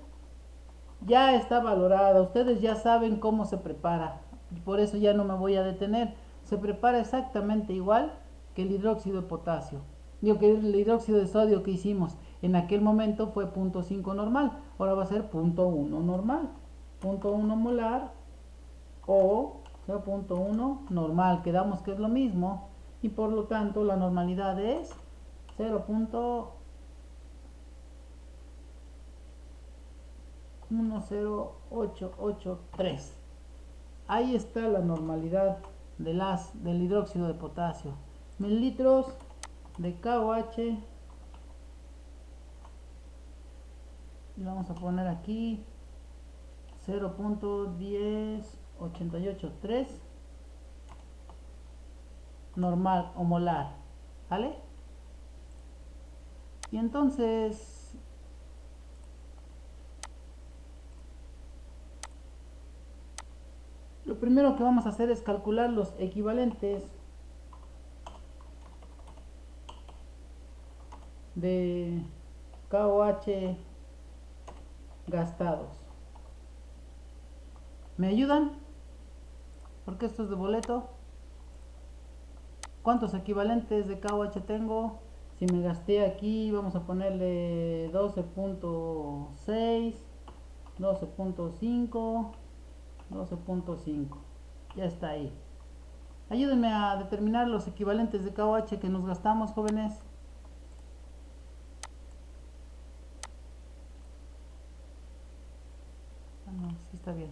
Ya está valorada, ustedes ya saben cómo se prepara, por eso ya no me voy a detener. Se prepara exactamente igual que el hidróxido de potasio. Digo que el hidróxido de sodio que hicimos en aquel momento fue 0.5 normal, ahora va a ser 0.1 normal, 0.1 molar o 0.1 normal, quedamos que es lo mismo y por lo tanto la normalidad es 0.10883. Ahí está la normalidad del hidróxido de potasio. Mililitros de KOH. Y vamos a poner aquí 0.10883 normal o molar, ¿vale? Y entonces lo primero que vamos a hacer es calcular los equivalentes de KOH gastados. ¿Me ayudan? Porque esto es de boleto. ¿Cuántos equivalentes de KOH tengo? Si me gasté aquí, vamos a ponerle 12.6, 12.5, 12.5. Ya está ahí. Ayúdenme a determinar los equivalentes de KOH que nos gastamos, jóvenes. No, sí está bien.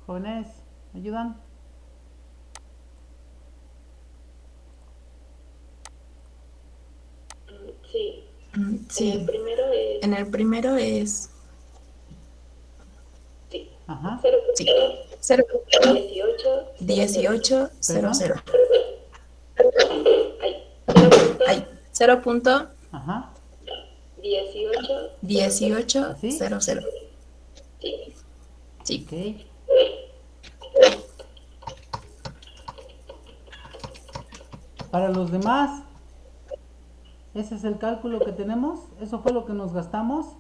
Jóvenes, ¿me ayudan? Sí. Sí. En el primero es sí. Ajá. Sí. 0.1800. Ahí. 0. Ajá. 1800. Sí. Ok. Para los demás, ese es el cálculo que tenemos. Eso fue lo que nos gastamos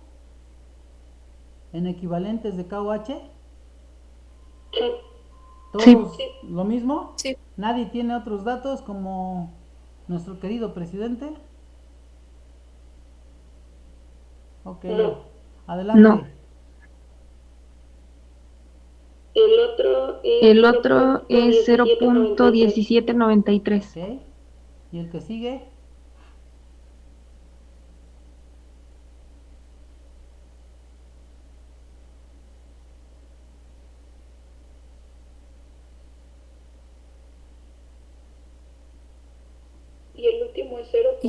en equivalentes de KOH. ¿Todos lo mismo? Sí. ¿Nadie tiene otros datos como nuestro querido presidente? Ok, adelante. No. El otro es 0.1793. Ok, ¿y el que sigue? Y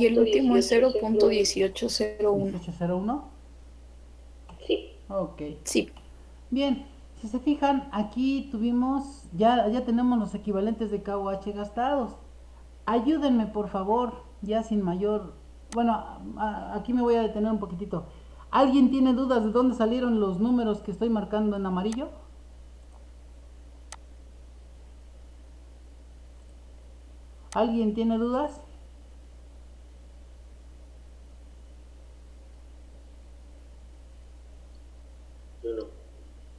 el último es 0.1801. 1801. Sí. Ok. Sí. Bien, si se fijan, aquí tuvimos, ya tenemos los equivalentes de KOH gastados. Ayúdenme, por favor, ya sin mayor... Bueno, aquí me voy a detener un poquitito. ¿Alguien tiene dudas de dónde salieron los números que estoy marcando en amarillo? ¿Alguien tiene dudas?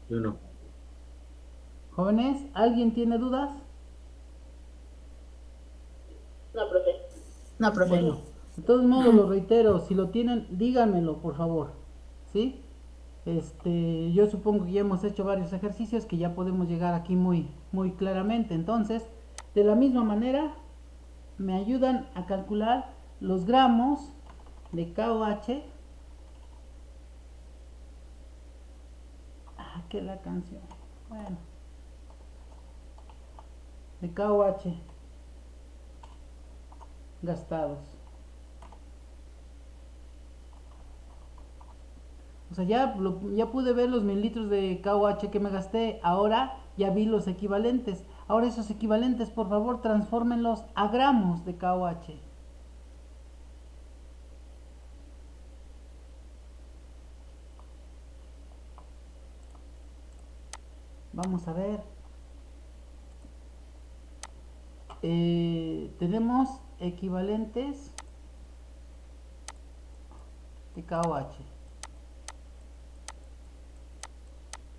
Yo no. Jóvenes, ¿alguien tiene dudas? No, profe. Bueno, de todos modos lo reitero, si lo tienen, díganmelo, por favor. ¿Sí? Yo supongo que ya hemos hecho varios ejercicios que ya podemos llegar aquí muy claramente. Entonces, de la misma manera, me ayudan a calcular los gramos de KOH. Que la canción. Bueno. De KOH gastados. O sea, ya pude ver los mililitros de KOH que me gasté. Ahora ya vi los equivalentes. Ahora esos equivalentes, por favor, transfórmenlos a gramos de KOH. Vamos a ver. Tenemos equivalentes de KOH.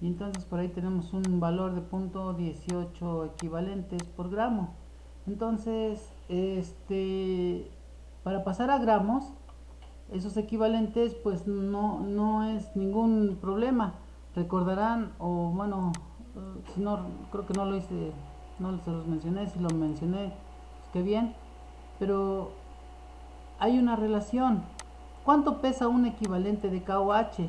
Y entonces por ahí tenemos un valor de 0.18 equivalentes por gramo. Entonces, para pasar a gramos, esos equivalentes pues no es ningún problema. Recordarán, o bueno, si no, creo que no lo hice, no se los mencioné. Si lo mencioné, pues qué bien. Pero hay una relación. ¿Cuánto pesa un equivalente de KOH?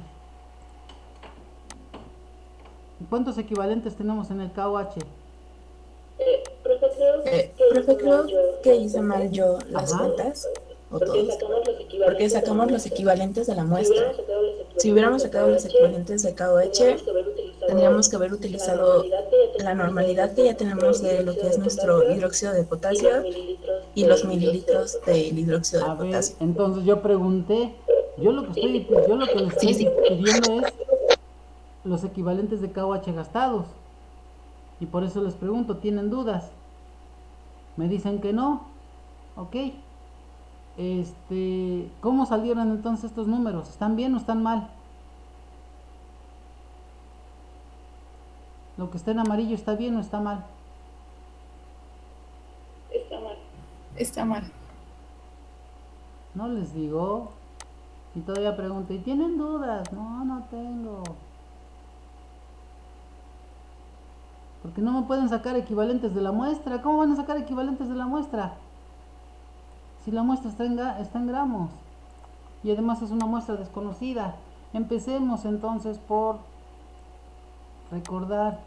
¿Cuántos equivalentes tenemos en el KOH? Profe, creo que hice mal yo las cuentas, o todos, porque sacamos los equivalentes de la muestra. Si hubiéramos sacado los equivalentes de KOH, tendríamos que haber utilizado la normalidad que ya tenemos de lo que es nuestro hidróxido de potasio y los mililitros del hidróxido de potasio. Entonces yo pregunté, yo lo que les estoy pidiendo es los equivalentes de KOH gastados. Y por eso les pregunto, ¿tienen dudas? Me dicen que no. Ok. ¿Cómo salieron entonces estos números? ¿Están bien o están mal? ¿Lo que está en amarillo está bien o está mal? Está mal. No les digo. Y todavía pregunto, ¿y tienen dudas? No tengo. Porque no me pueden sacar equivalentes de la muestra. ¿Cómo van a sacar equivalentes de la muestra? Si la muestra está en gramos. Y además es una muestra desconocida. Empecemos entonces por recordar.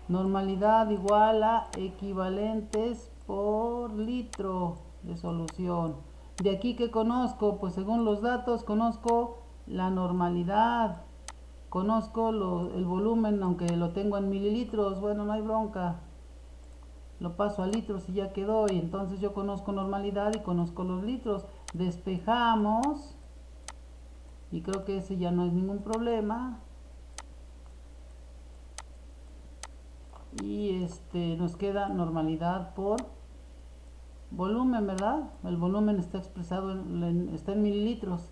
Normalidad igual a equivalentes por litro de solución. De aquí que conozco, pues según los datos conozco la normalidad. Conozco el volumen, aunque lo tengo en mililitros. Bueno, no hay bronca. Lo paso a litros y ya quedó. Y entonces yo conozco normalidad y conozco los litros. Despejamos. Y creo que ese ya no es ningún problema. Y nos queda normalidad por volumen, ¿verdad? El volumen está expresado, está en mililitros.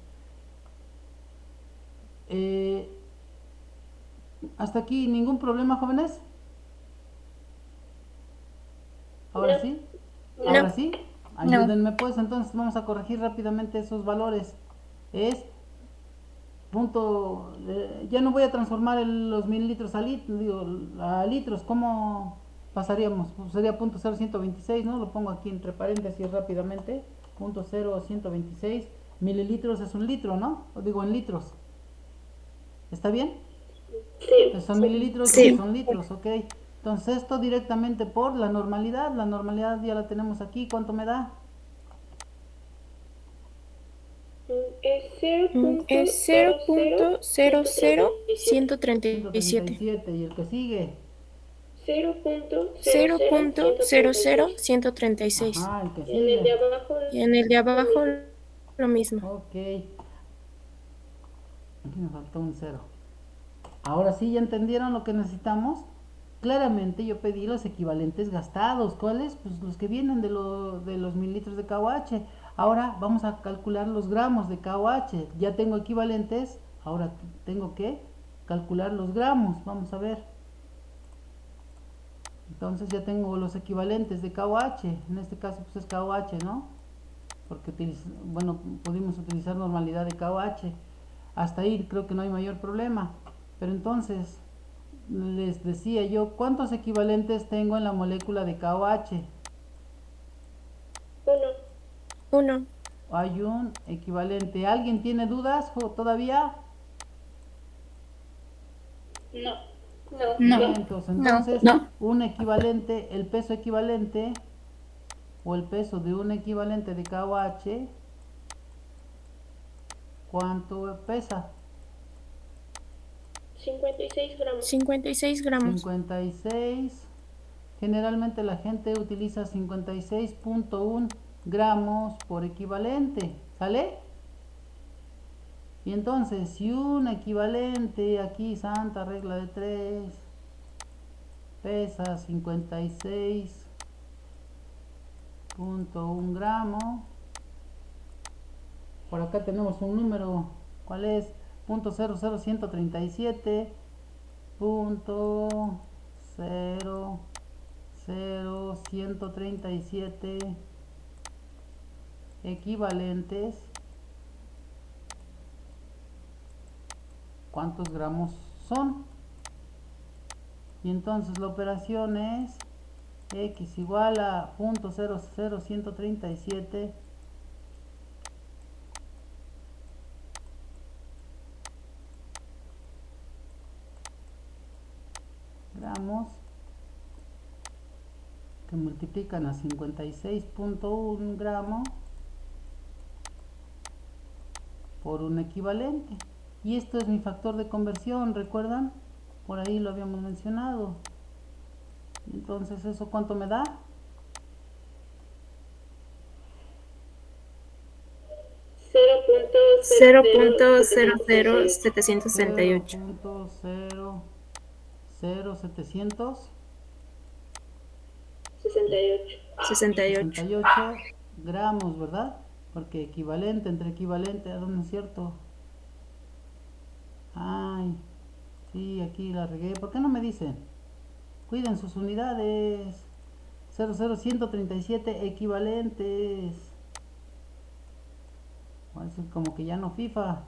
Hasta aquí, ¿ningún problema, jóvenes? ¿Ahora sí? ¿Ahora sí? Ayúdenme pues, entonces vamos a corregir rápidamente esos valores. Es punto, ya no voy a transformar los mililitros a litros, ¿cómo pasaríamos? Pues sería punto 0,126, ¿no? Lo pongo aquí entre paréntesis rápidamente, punto 0,126, mililitros es un litro, ¿no? Lo digo en litros. ¿Está bien? Sí. Entonces son mililitros y son litros, ok. Entonces esto directamente por la normalidad ya la tenemos aquí, ¿cuánto me da? Es 0.00137. ¿Y el que sigue? 0.00136. Ajá, el que Y en el de sigue. abajo, y en el de abajo lo mismo. Ok. Aquí me faltó un 0. Ahora sí, ¿ya entendieron lo que necesitamos? Claramente yo pedí los equivalentes gastados. ¿Cuáles? Pues los que vienen de los mililitros de KOH. Ahora vamos a calcular los gramos de KOH. Ya tengo equivalentes, ahora tengo que calcular los gramos. Vamos a ver. Entonces ya tengo los equivalentes de KOH. En este caso pues es KOH, ¿no? Porque pudimos utilizar normalidad de KOH. Hasta ahí creo que no hay mayor problema. Pero entonces les decía yo, ¿cuántos equivalentes tengo en la molécula de KOH? 1. Hay un equivalente. ¿Alguien tiene dudas todavía? No. Entonces, un equivalente, el peso equivalente o el peso de un equivalente de KOH, ¿cuánto pesa? 56 gramos. 56 gramos. 56. Generalmente la gente utiliza 56.1 gramos por equivalente. ¿Sale? Y entonces, si un equivalente, aquí santa regla de 3, pesa 56.1 gramos, por acá tenemos un número, ¿cuál es? .00137.00137 equivalentes. ¿Cuántos gramos son? Y entonces la operación es x igual a .00137 gramos que multiplican a 56.1 gramos por un equivalente. Y esto es mi factor de conversión, ¿recuerdan? Por ahí lo habíamos mencionado. Entonces, ¿eso cuánto me da? 0.00768. 0.00768 gramos, ¿verdad? Porque equivalente entre equivalente, ¿no es cierto? Ay, sí, aquí la regué. ¿Por qué no me dicen? Cuiden sus unidades. 00137 equivalentes. Voy a decir como que ya no FIFA.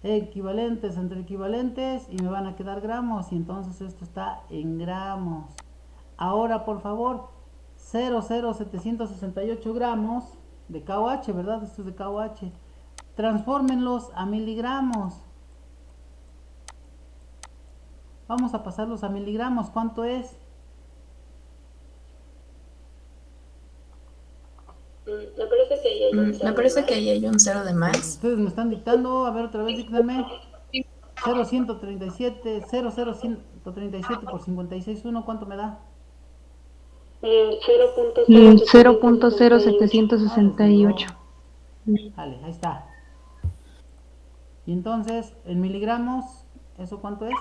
Equivalentes entre equivalentes y me van a quedar gramos y entonces esto está en gramos. Ahora por favor, 0,0768 gramos de KOH, ¿verdad? Esto es de KOH. Transfórmenlos a miligramos. Vamos a pasarlos a miligramos. ¿Cuánto es? Me parece que ahí hay un 0 de más. Ustedes me están dictando. A ver, otra vez díganme. 0,137 por 56.1, ¿cuánto me da? 0.0768. Vale, ahí está. Y entonces, en miligramos, ¿eso cuánto es?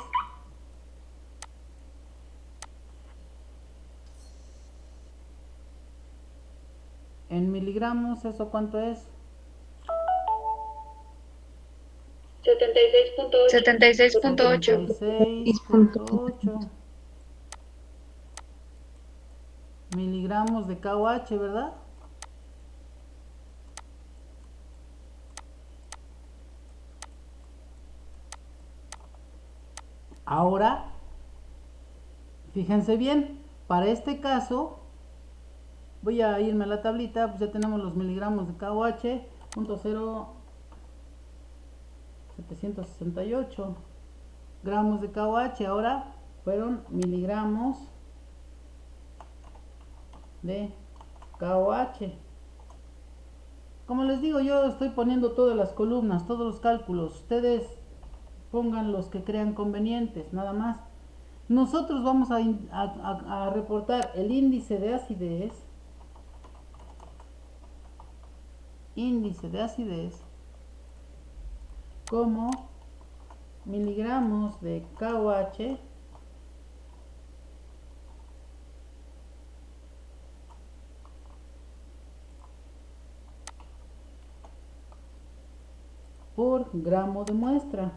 En miligramos, ¿eso cuánto es? 76.8. 76.8 miligramos de KOH, ¿verdad? Ahora, fíjense bien, para este caso, voy a irme a la tablita, pues ya tenemos los miligramos de KOH, 0.0768 gramos de KOH, ahora fueron miligramos de KOH. Como les digo, yo estoy poniendo todas las columnas, todos los cálculos, ustedes pongan los que crean convenientes, nada más. Nosotros vamos a reportar el índice de acidez como miligramos de KOH por gramo de muestra.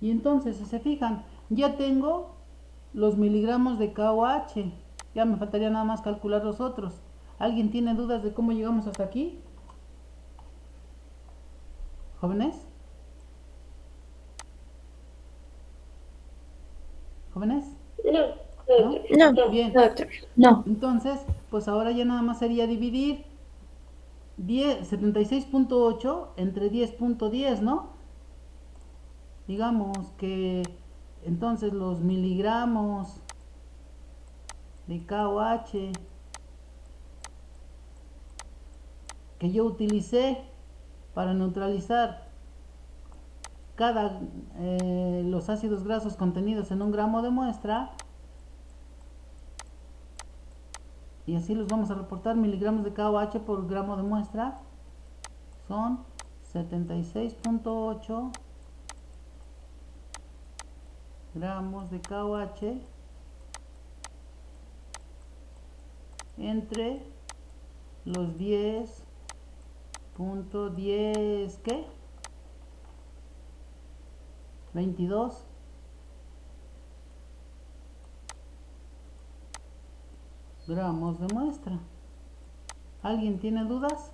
Y entonces, si se fijan, ya tengo los miligramos de KOH. Ya me faltaría nada más calcular los otros. ¿Alguien tiene dudas de cómo llegamos hasta aquí? ¿Jóvenes? ¿Jóvenes? No, Bien. no. Entonces, pues ahora ya nada más sería dividir 76.8 entre 10.10, ¿no? Digamos que entonces los miligramos de KOH que yo utilicé para neutralizar los ácidos grasos contenidos en un gramo de muestra, y así los vamos a reportar, miligramos de KOH por gramo de muestra son 76.8 gramos de KOH entre los 10.10 ¿qué? 22 gramos de muestra. ¿Alguien tiene dudas?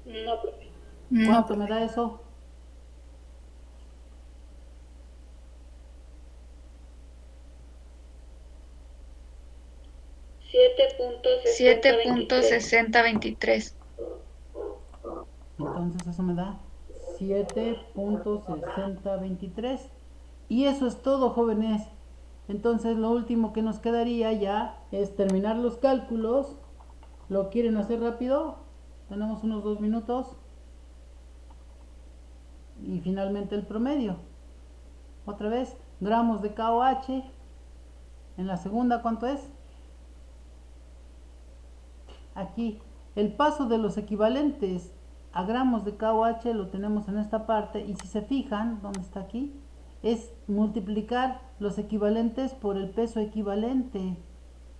No, profe. ¿Cuánto me da eso? $7.6023. Entonces eso me da 7.6023. Y eso es todo, jóvenes. Entonces lo último que nos quedaría ya es terminar los cálculos. ¿Lo quieren hacer rápido? Tenemos unos 2 minutos. Y finalmente el promedio. Otra vez, gramos de KOH. En la segunda, ¿cuánto es? Aquí, el paso de los equivalentes a gramos de KOH lo tenemos en esta parte. Y si se fijan, ¿dónde está aquí? Es multiplicar los equivalentes por el peso equivalente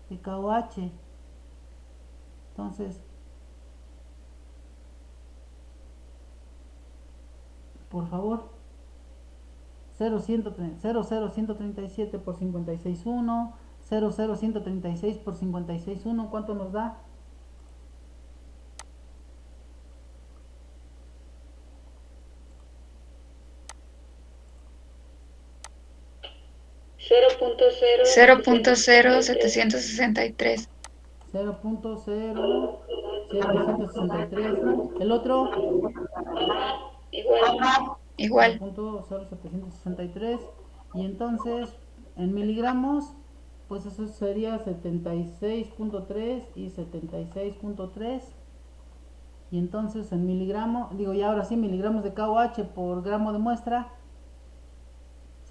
de KOH. Entonces, por favor, 0,137 por 56,1, 0,136 por 56,1, ¿cuánto nos da? $0.0763. 0.0763. El otro, Igual. 0.0763. Y entonces, en miligramos, pues eso sería 76.3 y 76.3. Y entonces en miligramos, digo ya ahora sí, miligramos de KOH por gramo de muestra,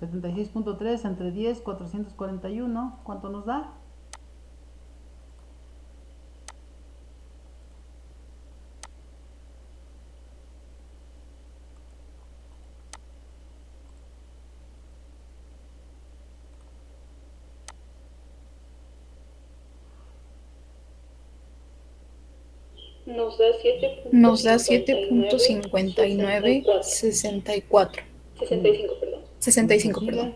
76.3 entre 10, 441, ¿cuánto nos da? Nos da 7.5964. 65, perdón.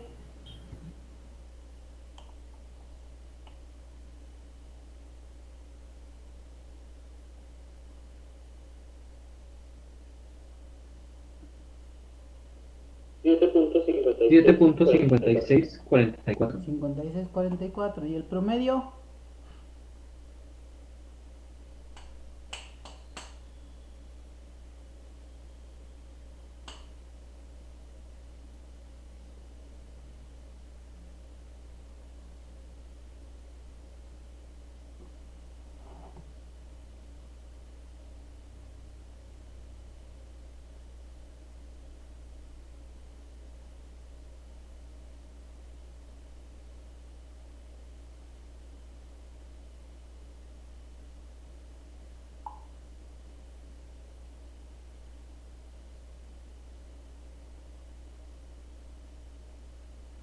7.5644. 56.44. ¿Y el promedio?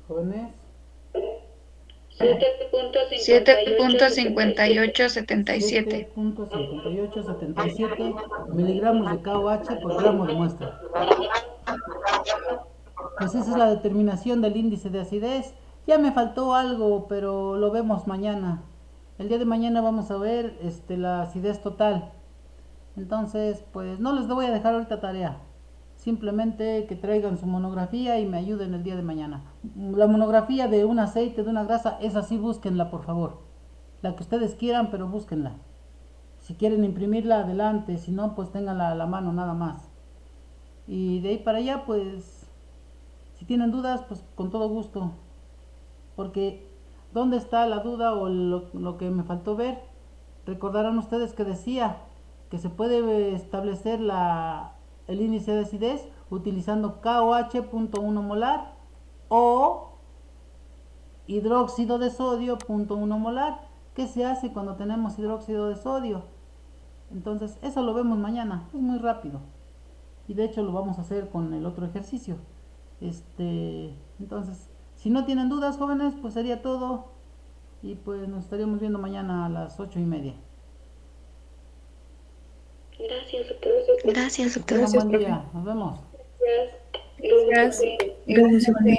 Jóvenes. 7.5877. 7.5877 miligramos de KOH por gramo de muestra. Pues esa es la determinación del índice de acidez. Ya me faltó algo, pero lo vemos mañana. El día de mañana vamos a ver la acidez total. Entonces, pues no les voy a dejar ahorita tarea. Simplemente que traigan su monografía y me ayuden el día de mañana. La monografía de un aceite, de una grasa, esa sí búsquenla, por favor. La que ustedes quieran, pero búsquenla. Si quieren imprimirla, adelante. Si no, pues ténganla a la mano nada más. Y de ahí para allá, pues, si tienen dudas, pues con todo gusto. Porque, ¿dónde está la duda o lo que me faltó ver? Recordarán ustedes que decía que se puede establecer el índice de acidez utilizando KOH.1 molar o hidróxido de sodio .1 molar. ¿Qué se hace cuando tenemos hidróxido de sodio? Entonces, eso lo vemos mañana, es muy rápido. Y de hecho lo vamos a hacer con el otro ejercicio. Entonces, si no tienen dudas, jóvenes, pues sería todo. Y pues nos estaríamos viendo mañana a las 8:30. Gracias, doctor. Tengan buen día, nos vemos. Gracias. Gracias, profe.